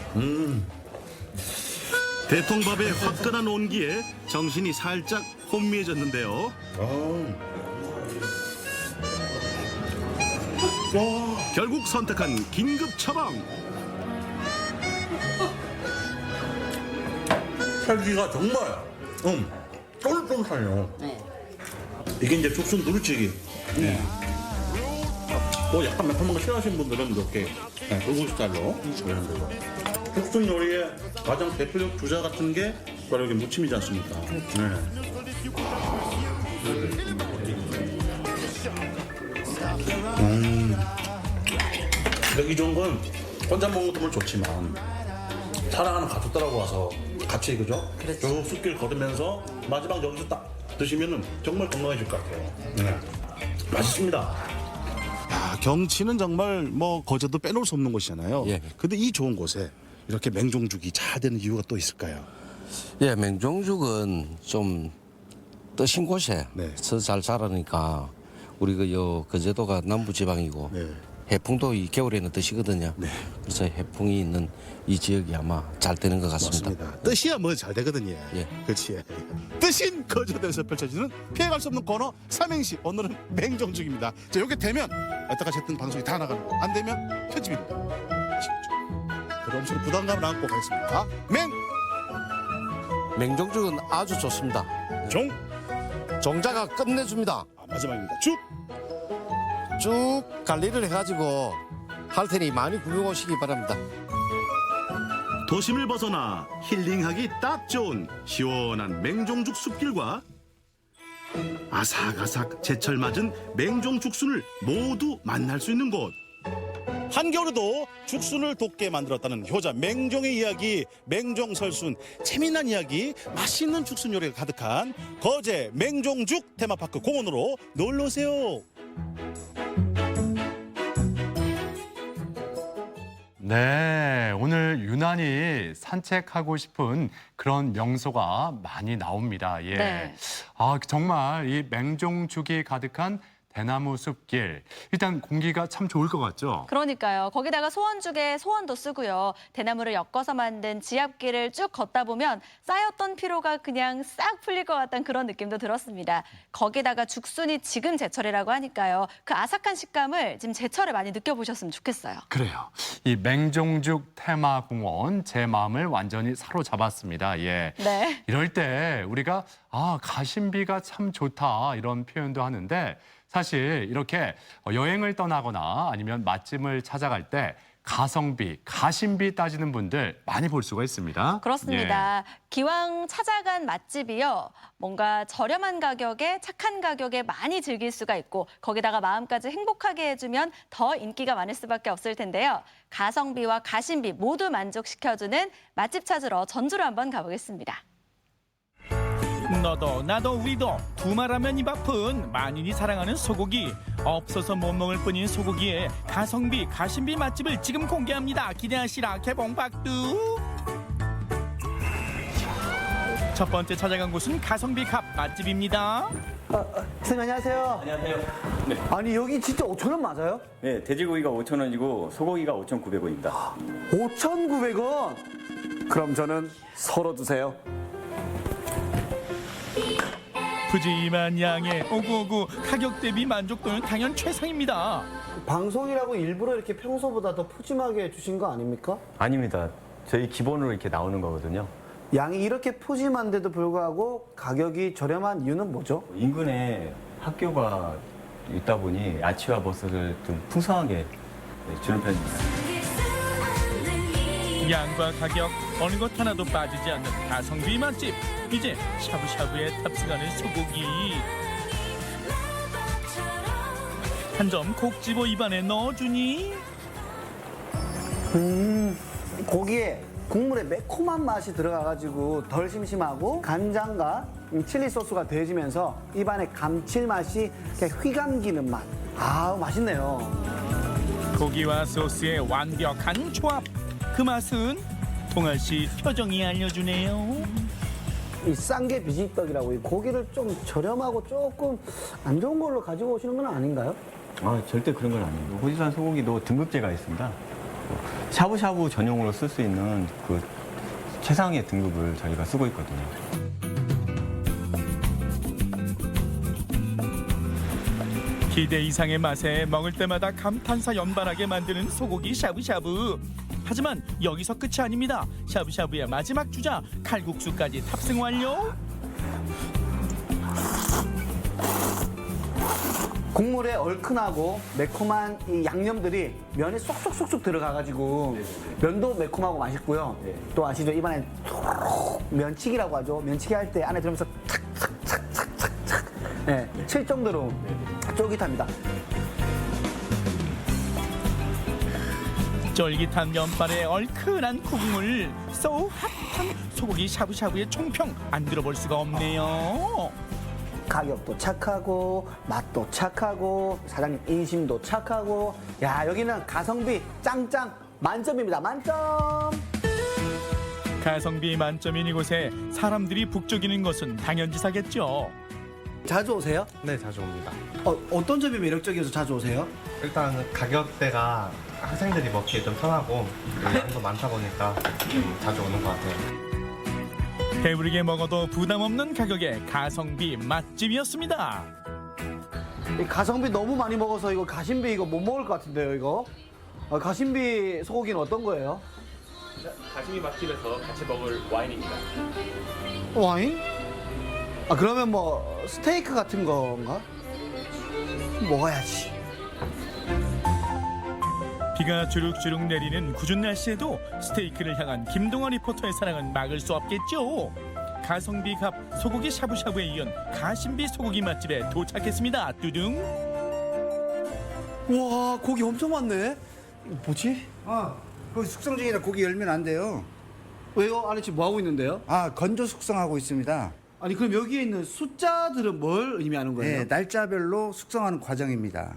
대통밥의 화끈한 온기에 정신이 살짝 혼미해졌는데요. 결국 선택한 긴급 처방. 살기가 정말 쫄깃쫄깃하네요. 이게 이제 죽순 누르치기. 약간 매콤한 거 싫어하시는 분들은 이렇게 불고 스타일로 이런 걸로. 죽순 요리의 가장 대표적 주자 같은 게 바로 여기 무침이지 않습니까? 이 좋은 건 혼자 먹는 것도 좋지만 사랑하는 가족들하고 와서 같이 그죠? 쭉 숲길 걸으면서 마지막 여기서 딱 드시면은 정말 건강해질 것 같아요. 맛있습니다. 경치는 정말 거제도 빼놓을 수 없는 곳이잖아요. 근데 이 좋은 곳에 이렇게 맹종죽이 잘 되는 이유가 또 있을까요? 맹종죽은 좀 뜨신 곳에서 잘 자라니까 우리 거제도가 남부지방이고 해풍도 이 겨울에는 뜨시거든요. 그래서 해풍이 있는 이 지역이 아마 잘 되는 것 같습니다. 맞습니다. 뜻이야 잘 되거든요. 그렇지. 뜻인 거제도에서 펼쳐지는 피해갈 수 없는 코너 삼행시. 오늘은 맹종죽입니다. 자, 여기 되면 이따가 했던 방송이 다 나가는 거. 안 되면 편집입니다. 아시겠죠? 그럼 서로 부담감을 안고 가겠습니다. 맹종죽은 아주 좋습니다. 종자가 끝내줍니다. 마지막입니다. 쭉 관리를 해가지고 할 테니 많이 구경 오시기 바랍니다. 도심을 벗어나 힐링하기 딱 좋은 시원한 맹종죽 숲길과 아삭아삭 제철 맞은 맹종 죽순을 모두 만날 수 있는 곳. 한겨울에도 죽순을 돋게 만들었다는 효자 맹종의 이야기, 맹종설순, 재미난 이야기, 맛있는 죽순 요리가 가득한 거제 맹종죽 테마파크 공원으로 놀러오세요. 네, 오늘 유난히 산책하고 싶은 그런 명소가 많이 나옵니다. 예. 네. 아, 정말 이 맹종죽이 가득한 대나무 숲길. 일단 공기가 참 좋을 것 같죠? 그러니까요. 거기다가 소원죽에 소원도 쓰고요. 대나무를 엮어서 만든 지압길을 쭉 걷다 보면 쌓였던 피로가 그냥 싹 풀릴 것 같다는 그런 느낌도 들었습니다. 거기다가 죽순이 지금 제철이라고 하니까요. 그 아삭한 식감을 지금 제철에 많이 느껴보셨으면 좋겠어요. 그래요. 이 맹종죽 테마공원 제 마음을 완전히 사로잡았습니다. 예. 네. 이럴 때 우리가 가심비가 참 좋다 이런 표현도 하는데 사실 이렇게 여행을 떠나거나 아니면 맛집을 찾아갈 때 가성비, 가심비 따지는 분들 많이 볼 수가 있습니다. 그렇습니다. 기왕 찾아간 맛집이요. 뭔가 저렴한 가격에 착한 가격에 많이 즐길 수가 있고 거기다가 마음까지 행복하게 해주면 더 인기가 많을 수밖에 없을 텐데요. 가성비와 가심비 모두 만족시켜주는 맛집 찾으러 전주로 한번 가보겠습니다. 너도 나도 우리도 두말하면 입 아픈 만인이 사랑하는 소고기. 없어서 못 먹을 뿐인 소고기의 가성비 가심비 맛집을 지금 공개합니다. 기대하시라 개봉박두. 첫 번째 찾아간 곳은 가성비 갑 맛집입니다. 선생님 안녕하세요. 안녕하세요. 네. 아니 여기 진짜 5,000원 맞아요? 네, 돼지고기가 5,000원이고 소고기가 5,900원입니다. 5,900원? 그럼 저는 서로 주세요. 푸짐한 양의 오구오구 가격 대비 만족도는 당연 최상입니다. 방송이라고 일부러 이렇게 평소보다 더 푸짐하게 주신 거 아닙니까? 아닙니다. 저희 기본으로 이렇게 나오는 거거든요. 양이 이렇게 푸짐한데도 불구하고 가격이 저렴한 이유는 뭐죠? 인근에 학교가 있다 보니 야채와 버섯을 좀 풍성하게 주는 편입니다. 양과 가격 어느 것 하나도 빠지지 않는 가성비 맛집. 이제 샤브샤브에 탑승하는 소고기. 한 점 콕 집어 입안에 넣어주니 고기에 국물에 매콤한 맛이 들어가가지고 덜 심심하고 간장과 칠리 소스가 더해지면서 입안에 감칠맛이 그냥 휘감기는 맛. 아 맛있네요. 고기와 소스의 완벽한 조합. 그 맛은 동아 씨 표정이 알려주네요. 이 쌍게 비지떡이라고 이 고기를 좀 저렴하고 조금 안 좋은 걸로 가지고 오시는 건 아닌가요? 절대 그런 건 아니에요. 호주산 소고기도 등급제가 있습니다. 샤브샤브 전용으로 쓸 수 있는 그 최상의 등급을 저희가 쓰고 있거든요. 기대 이상의 맛에 먹을 때마다 감탄사 연발하게 만드는 소고기 샤브샤브. 하지만 여기서 끝이 아닙니다. 샤브샤브의 마지막 주자 칼국수까지 탑승 완료. 국물에 얼큰하고 매콤한 이 양념들이 면에 쏙쏙쏙쏙 들어가가지고 면도 매콤하고 맛있고요. 또 아시죠? 입안에 톡 면치기라고 하죠. 면치기 할 때 안에 들어오면서 탁탁탁탁탁탁 칠 정도로 쫄깃합니다. 쫄깃한 면발에 얼큰한 국물, 소 핫한 소고기 샤브샤브의 총평 안 들어볼 수가 없네요. 가격도 착하고 맛도 착하고 사장님 인심도 착하고 야 여기는 가성비 짱짱 만점입니다. 만점. 가성비 만점인 이곳에 사람들이 북적이는 것은 당연지사겠죠. 자주 오세요? 네, 자주 옵니다. 어떤 점이 매력적이어서 자주 오세요? 일단 가격대가 학생들이 먹기에 좀 편하고 양도 많다 보니까 좀 자주 오는 것 같아요. 배부르게 먹어도 부담 없는 가격의 가성비 맛집이었습니다. 이 가성비 너무 많이 먹어서 이거 가심비 이거 못 먹을 것 같은데요 이거? 가심비 소고기는 어떤 거예요? 가심비 맛집에서 같이 먹을 와인입니다. 와인? 그러면 뭐 스테이크 같은 건가? 먹어야지. 비가 주룩주룩 내리는 궂은 날씨에도 스테이크를 향한 김동원 리포터의 사랑은 막을 수 없겠죠. 가성비 갑 소고기 샤브샤브에 이은 가심비 소고기 맛집에 도착했습니다. 뚜둥. 와, 고기 엄청 많네. 이거 뭐지? 그 숙성 중이라 고기 열면 안 돼요. 왜요? 안에 지금 뭐 하고 있는데요? 건조 숙성하고 있습니다. 아니 그럼 여기에 있는 숫자들은 뭘 의미하는 거예요? 네, 날짜별로 숙성하는 과정입니다.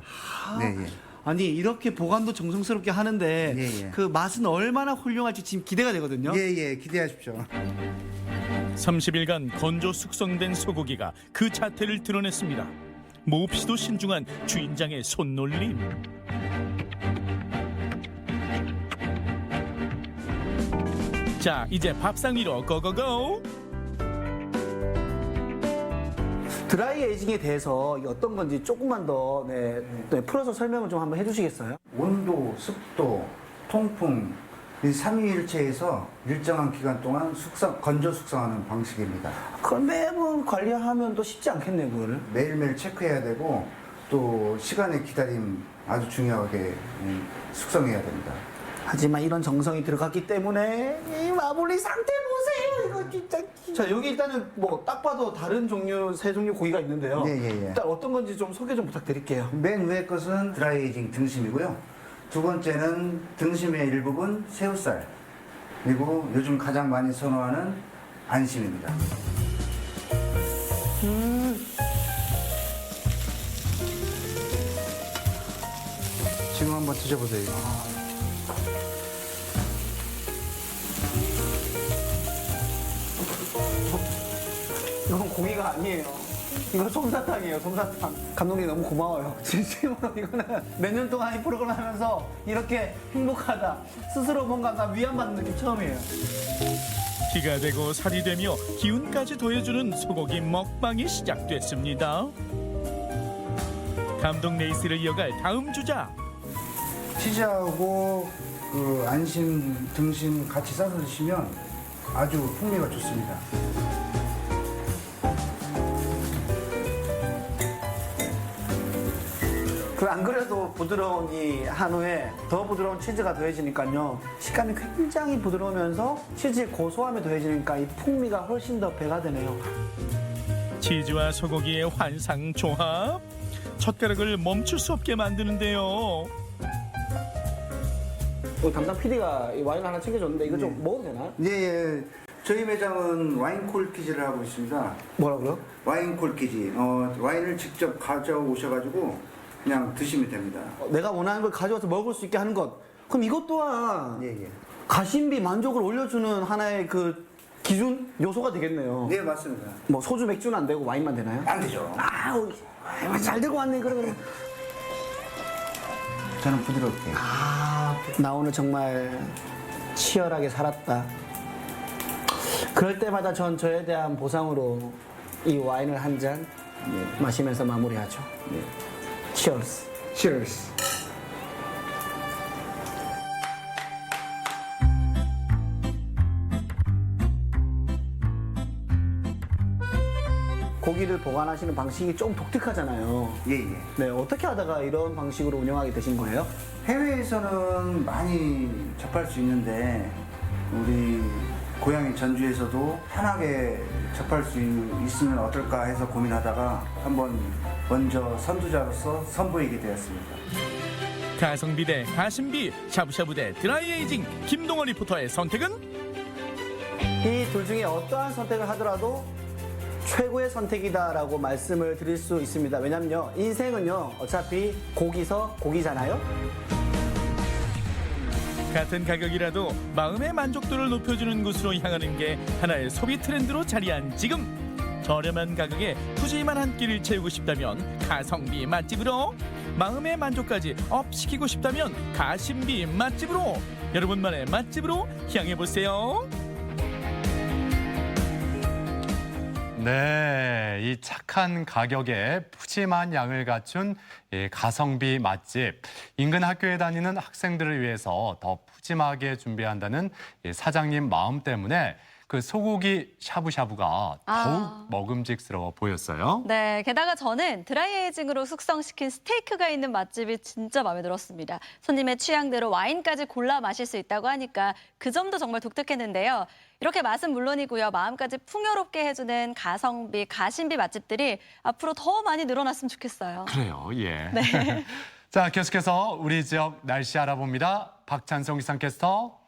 네, 예. 아니 이렇게 보관도 정성스럽게 하는데 예, 예. 그 맛은 얼마나 훌륭할지 지금 기대가 되거든요. 예, 기대하십시오. 30일간 건조 숙성된 소고기가 그 자태를 드러냈습니다. 몹시도 신중한 주인장의 손놀림. 자, 이제 밥상 위로 고고고. 드라이 에이징에 대해서 이게 어떤 건지 조금만 더 풀어서 설명을 좀 한번 해주시겠어요? 온도, 습도, 통풍 이 삼위일체에서 일정한 기간 동안 건조 숙성하는 방식입니다. 그걸 매번 관리하면 또 쉽지 않겠네요, 그거를. 매일매일 체크해야 되고 또 시간의 기다림 아주 중요하게 숙성해야 됩니다. 하지만 이런 정성이 들어갔기 때문에 이 마블링 상태 보세요. 이거 진짜. 자, 여기 일단은 뭐 딱 봐도 다른 종류, 세 종류 고기가 있는데요. 예. 일단 어떤 건지 좀 소개 좀 부탁드릴게요. 맨 위에 것은 드라이 에이징 등심이고요. 두 번째는 등심의 일부분 새우살. 그리고 요즘 가장 많이 선호하는 안심입니다. 지금 한번 드셔보세요. 이건 고기가 아니에요. 이거 솜사탕이에요, 솜사탕. 감독님 너무 고마워요. 진심으로 이거는 몇 년 동안 이 프로그램 하면서 이렇게 행복하다, 스스로 뭔가 나 위안받는 느낌 처음이에요. 기가 되고 살이 되며 기운까지 더해주는 소고기 먹방이 시작됐습니다. 감동 레이스를 이어갈 다음 주자. 치즈하고 그 안심 등심 같이 싸서 드시면 아주 풍미가 좋습니다. 그 안 그래도 부드러운 이 한우에 더 부드러운 치즈가 더해지니까요, 식감이 굉장히 부드러우면서 치즈의 고소함이 더해지니까 이 풍미가 훨씬 더 배가 되네요. 치즈와 소고기의 환상 조합. 젓가락을 멈출 수 없게 만드는데요. 담당 PD가 와인 하나 챙겨줬는데 이거 좀 먹어도 되나요? 예. 저희 매장은 와인 콜키지를 하고 있습니다. 뭐라고요? 와인 콜키지. 와인을 직접 가져오셔가지고 그냥 드시면 됩니다. 내가 원하는 걸 가져와서 먹을 수 있게 하는 것. 그럼 이것 또한 가심비 만족을 올려주는 하나의 그 기준 요소가 되겠네요. 네, 맞습니다. 뭐 소주 맥주는 안 되고 와인만 되나요? 안 되죠. 잘 되고 왔네. 그러면 저는 부드럽게. 나 오늘 정말 치열하게 살았다. 그럴 때마다 전 저에 대한 보상으로 이 와인을 한 잔 마시면서 마무리하죠. Cheers. Cheers. 고기를 보관하시는 방식이 좀 독특하잖아요. 예. 네, 어떻게 하다가 이런 방식으로 운영하게 되신 거예요? 해외에서는 많이 접할 수 있는데 우리 고향인 전주에서도 편하게 접할 수 있으면 어떨까 해서 고민하다가 한번 먼저 선두자로서 선보이게 되었습니다. 가성비 대 가심비, 샤브샤브 대 드라이 에이징, 김동원 리포터의 선택은? 이 둘 중에 어떠한 선택을 하더라도 최고의 선택이다라고 말씀을 드릴 수 있습니다. 왜냐면요, 인생은요, 어차피 고기서 고기잖아요. 같은 가격이라도 마음의 만족도를 높여주는 곳으로 향하는 게 하나의 소비 트렌드로 자리한 지금. 저렴한 가격에 푸짐한 한 끼를 채우고 싶다면 가성비 맛집으로, 마음의 만족까지 업시키고 싶다면 가심비 맛집으로, 여러분만의 맛집으로 향해보세요. 네, 이 착한 가격에 푸짐한 양을 갖춘 이 가성비 맛집. 인근 학교에 다니는 학생들을 위해서 더 푸짐하게 준비한다는 이 사장님 마음 때문에 그 소고기 샤브샤브가 더욱 먹음직스러워 보였어요. 네, 게다가 저는 드라이에이징으로 숙성시킨 스테이크가 있는 맛집이 진짜 마음에 들었습니다. 손님의 취향대로 와인까지 골라 마실 수 있다고 하니까 그 점도 정말 독특했는데요. 이렇게 맛은 물론이고요. 마음까지 풍요롭게 해주는 가성비, 가심비 맛집들이 앞으로 더 많이 늘어났으면 좋겠어요. 그래요, 예. 네. 자, 계속해서 우리 지역 날씨 알아봅니다. 박찬성 기상캐스터.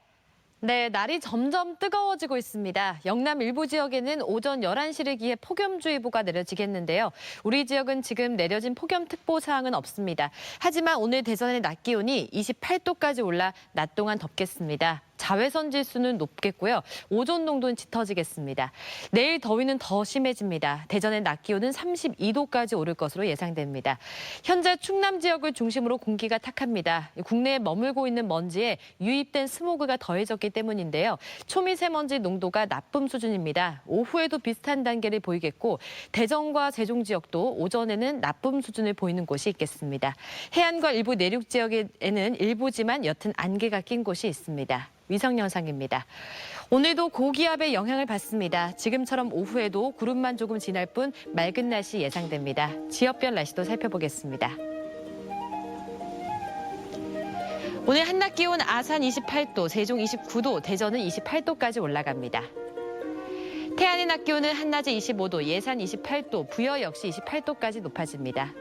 네, 날이 점점 뜨거워지고 있습니다. 영남 일부 지역에는 오전 11시를 기해 폭염주의보가 내려지겠는데요. 우리 지역은 지금 내려진 폭염특보 사항은 없습니다. 하지만 오늘 대전의 낮 기온이 28도까지 올라 낮 동안 덥겠습니다. 자외선 지수는 높겠고요. 오존 농도는 짙어지겠습니다. 내일 더위는 더 심해집니다. 대전의 낮 기온은 32도까지 오를 것으로 예상됩니다. 현재 충남 지역을 중심으로 공기가 탁합니다. 국내에 머물고 있는 먼지에 유입된 스모그가 더해졌기 때문인데요. 초미세먼지 농도가 나쁨 수준입니다. 오후에도 비슷한 단계를 보이겠고 대전과 세종 지역도 오전에는 나쁨 수준을 보이는 곳이 있겠습니다. 해안과 일부 내륙 지역에는 일부지만 옅은 안개가 낀 곳이 있습니다. 위성 영상입니다. 오늘도 고기압의 영향을 받습니다. 지금처럼 오후에도 구름만 조금 지날 뿐 맑은 날씨 예상됩니다. 지역별 날씨도 살펴보겠습니다. 오늘 한낮 기온 아산 28도, 세종 29도, 대전은 28도까지 올라갑니다. 태안의 낮 기온은 한낮에 25도, 예산 28도, 부여 역시 28도까지 높아집니다.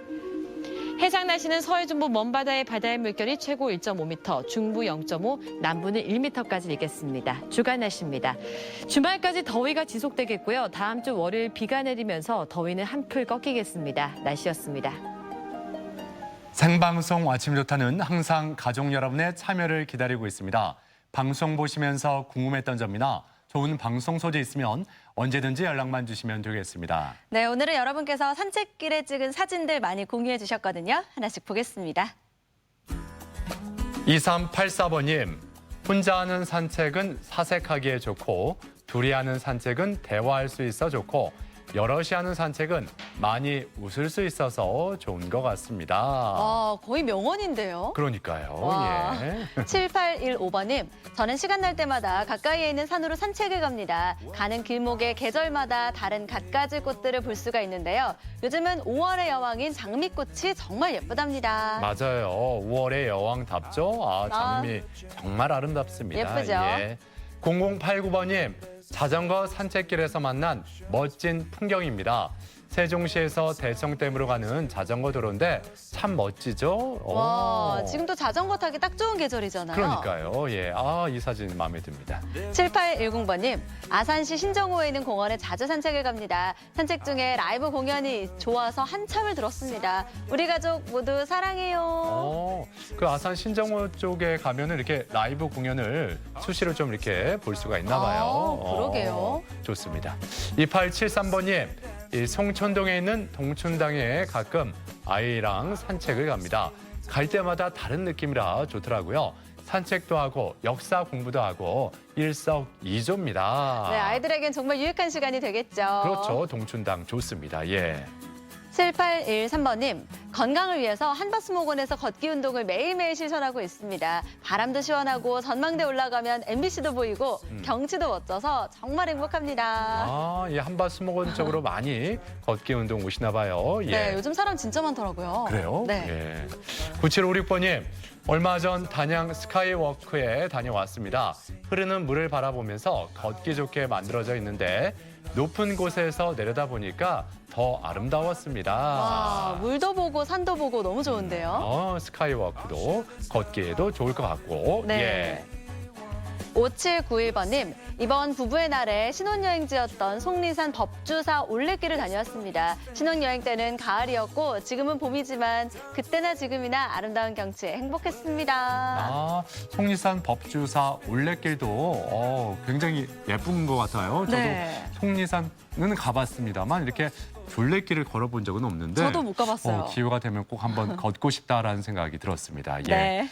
해상 날씨는 서해 중부 먼바다의 바다의 물결이 최고 1.5m, 중부 0.5, 남부는 1m까지 일겠습니다. 주간 날씨입니다. 주말까지 더위가 지속되겠고요. 다음 주 월요일 비가 내리면서 더위는 한풀 꺾이겠습니다. 날씨였습니다. 생방송 아침 좋다는 항상 가족 여러분의 참여를 기다리고 있습니다. 방송 보시면서 궁금했던 점이나 좋은 방송 소재 있으면 언제든지 연락만 주시면 되겠습니다. 네, 오늘은 여러분께서 산책길에 찍은 사진들 많이 공유해 주셨거든요. 하나씩 보겠습니다. 2384번님, 혼자 하는 산책은 사색하기에 좋고 둘이 하는 산책은 대화할 수 있어 좋고 여럿이 하는 산책은 많이 웃을 수 있어서 좋은 것 같습니다. 거의 명언인데요. 그러니까요. 예. 7815번님, 저는 시간 날 때마다 가까이에 있는 산으로 산책을 갑니다. 가는 길목에 계절마다 다른 갖가지 꽃들을 볼 수가 있는데요. 요즘은 5월의 여왕인 장미꽃이 정말 예쁘답니다. 맞아요. 5월의 여왕답죠? 장미 정말 아름답습니다. 예쁘죠? 예. 0089번님, 자전거 산책길에서 만난 멋진 풍경입니다. 세종시에서 대청댐으로 가는 자전거 도로인데 참 멋지죠? 와, 지금도 자전거 타기 딱 좋은 계절이잖아요. 그러니까요. 예, 이 사진 마음에 듭니다. 7810번님, 아산시 신정호에 있는 공원에 자주 산책을 갑니다. 산책 중에 라이브 공연이 좋아서 한참을 들었습니다. 우리 가족 모두 사랑해요. 그 아산 신정호 쪽에 가면은 이렇게 라이브 공연을 수시로 좀 이렇게 볼 수가 있나 봐요. 그러게요. 좋습니다. 2873번님, 이 송천동에 있는 동춘당에 가끔 아이랑 산책을 갑니다. 갈 때마다 다른 느낌이라 좋더라고요. 산책도 하고 역사 공부도 하고 일석이조입니다. 네, 아이들에겐 정말 유익한 시간이 되겠죠. 그렇죠. 동춘당 좋습니다. 예. 7813번님, 건강을 위해서 한바스목원에서 걷기 운동을 매일매일 실천하고 있습니다. 바람도 시원하고 전망대 올라가면 MBC도 보이고 경치도 멋져서 정말 행복합니다. 이 한바스목원 쪽으로 많이 걷기 운동 오시나 봐요. 예. 네, 요즘 사람 진짜 많더라고요. 그래요? 네. 예. 9756번님, 얼마 전 단양 스카이워크에 다녀왔습니다. 흐르는 물을 바라보면서 걷기 좋게 만들어져 있는데 높은 곳에서 내려다보니까 더 아름다웠습니다. 와, 물도 보고 산도 보고 너무 좋은데요. 스카이워크도 걷기에도 좋을 것 같고. 네. 예. 5791번님, 이번 부부의 날에 신혼여행지였던 속리산 법주사 올레길을 다녀왔습니다. 신혼여행 때는 가을이었고 지금은 봄이지만 그때나 지금이나 아름다운 경치에 행복했습니다. 속리산 법주사 올레길도 굉장히 예쁜 것 같아요. 저도 네. 속리산은 가봤습니다만 이렇게 둘레길을 걸어본 적은 없는데 저도 못 가봤어요. 기회가 되면 꼭 한번 걷고 싶다라는 생각이 들었습니다. 예. 네.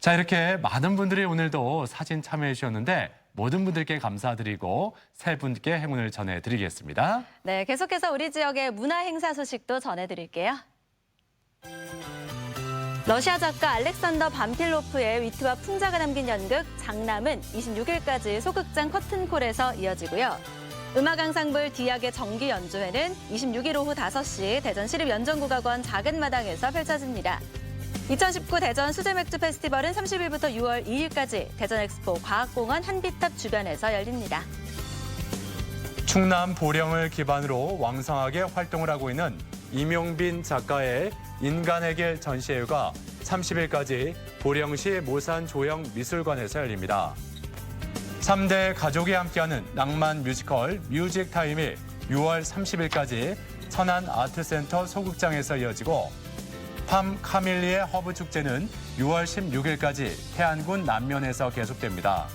자, 이렇게 많은 분들이 오늘도 사진 참여해 주셨는데 모든 분들께 감사드리고 세 분께 행운을 전해드리겠습니다. 네, 계속해서 우리 지역의 문화 행사 소식도 전해드릴게요. 러시아 작가 알렉산더 밤필로프의 위트와 풍자가 담긴 연극 장남은 26일까지 소극장 커튼콜에서 이어지고요. 음악 앙상블 디악의 정기 연주회는 26일 오후 5시 대전 시립연정국악원 작은 마당에서 펼쳐집니다. 2019 대전 수제맥주 페스티벌은 30일부터 6월 2일까지 대전 엑스포 과학공원 한비탑 주변에서 열립니다. 충남 보령을 기반으로 왕성하게 활동을 하고 있는 이명빈 작가의 인간의 길 전시회가 30일까지 보령시 모산조형미술관에서 열립니다. 3대 가족이 함께하는 낭만 뮤지컬 뮤직타임이 6월 30일까지 천안 아트센터 소극장에서 이어지고 팜 카밀리의 허브축제는 6월 16일까지 태안군 남면에서 계속됩니다.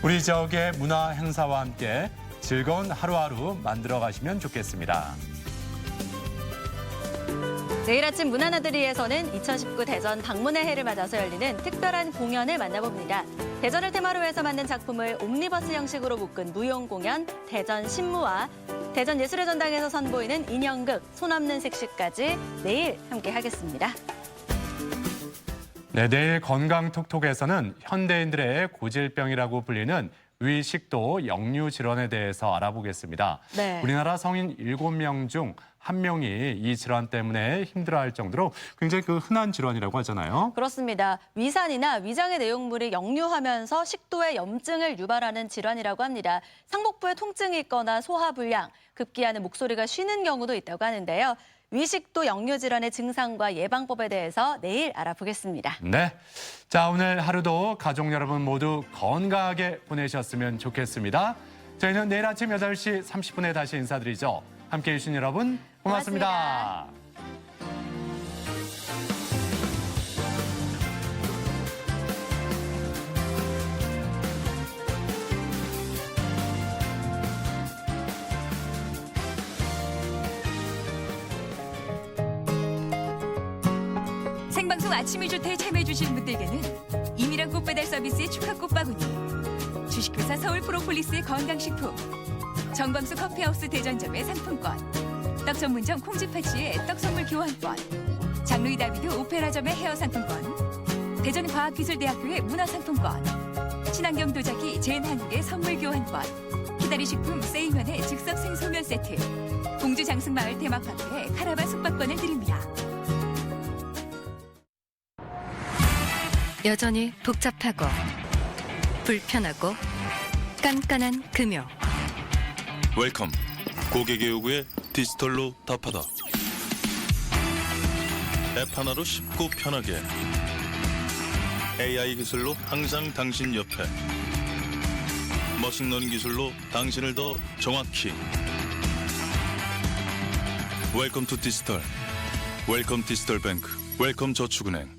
우리 지역의 문화 행사와 함께 즐거운 하루하루 만들어 가시면 좋겠습니다. 내일 아침 문화나들이에서는 2019 대전 방문의 해를 맞아서 열리는 특별한 공연을 만나봅니다. 대전을 테마로 해서 만든 작품을 옴니버스 형식으로 묶은 무용 공연 대전 신무와 대전 예술의 전당에서 선보이는 인형극 손 없는 색시까지 내일 함께 하겠습니다. 네, 내일 건강톡톡에서는 현대인들의 고질병이라고 불리는 위식도 역류 질환에 대해서 알아보겠습니다. 네. 우리나라 성인 7명 중 1명이 이 질환 때문에 힘들어할 정도로 굉장히 흔한 질환이라고 하잖아요. 그렇습니다. 위산이나 위장의 내용물이 역류하면서 식도에 염증을 유발하는 질환이라고 합니다. 상복부에 통증이 있거나 소화불량, 급기야는 목소리가 쉬는 경우도 있다고 하는데요. 위식도 역류 질환의 증상과 예방법에 대해서 내일 알아보겠습니다. 네, 자 오늘 하루도 가족 여러분 모두 건강하게 보내셨으면 좋겠습니다. 저희는 내일 아침 8시 30분에 다시 인사드리죠. 함께해 주신 여러분 고맙습니다. 생방송 아침이 좋다에 참여해주신 분들께는 이미란 꽃배달 서비스의 축하 꽃바구니, 주식회사 서울 프로폴리스의 건강식품, 정광수 커피하우스 대전점의 상품권, 떡 전문점 콩쥐파치의 떡 선물 교환권, 장루이 다비드 오페라점의 헤어 상품권, 대전과학기술대학교의 문화상품권, 친환경 도자기 제인한국의 선물 교환권, 키다리식품 세이면의 즉석 생소면 세트, 공주 장승마을 테마파크의 카라반 숙박권을 드립니다. 여전히 복잡하고 불편하고 깐깐한 금요. 웰컴. 고객의 요구에 디지털로 답하다. 앱 하나로 쉽고 편하게. AI 기술로 항상 당신 옆에. 머신러닝 기술로 당신을 더 정확히. 웰컴 투 디지털. 웰컴 디지털 뱅크. 웰컴 저축은행.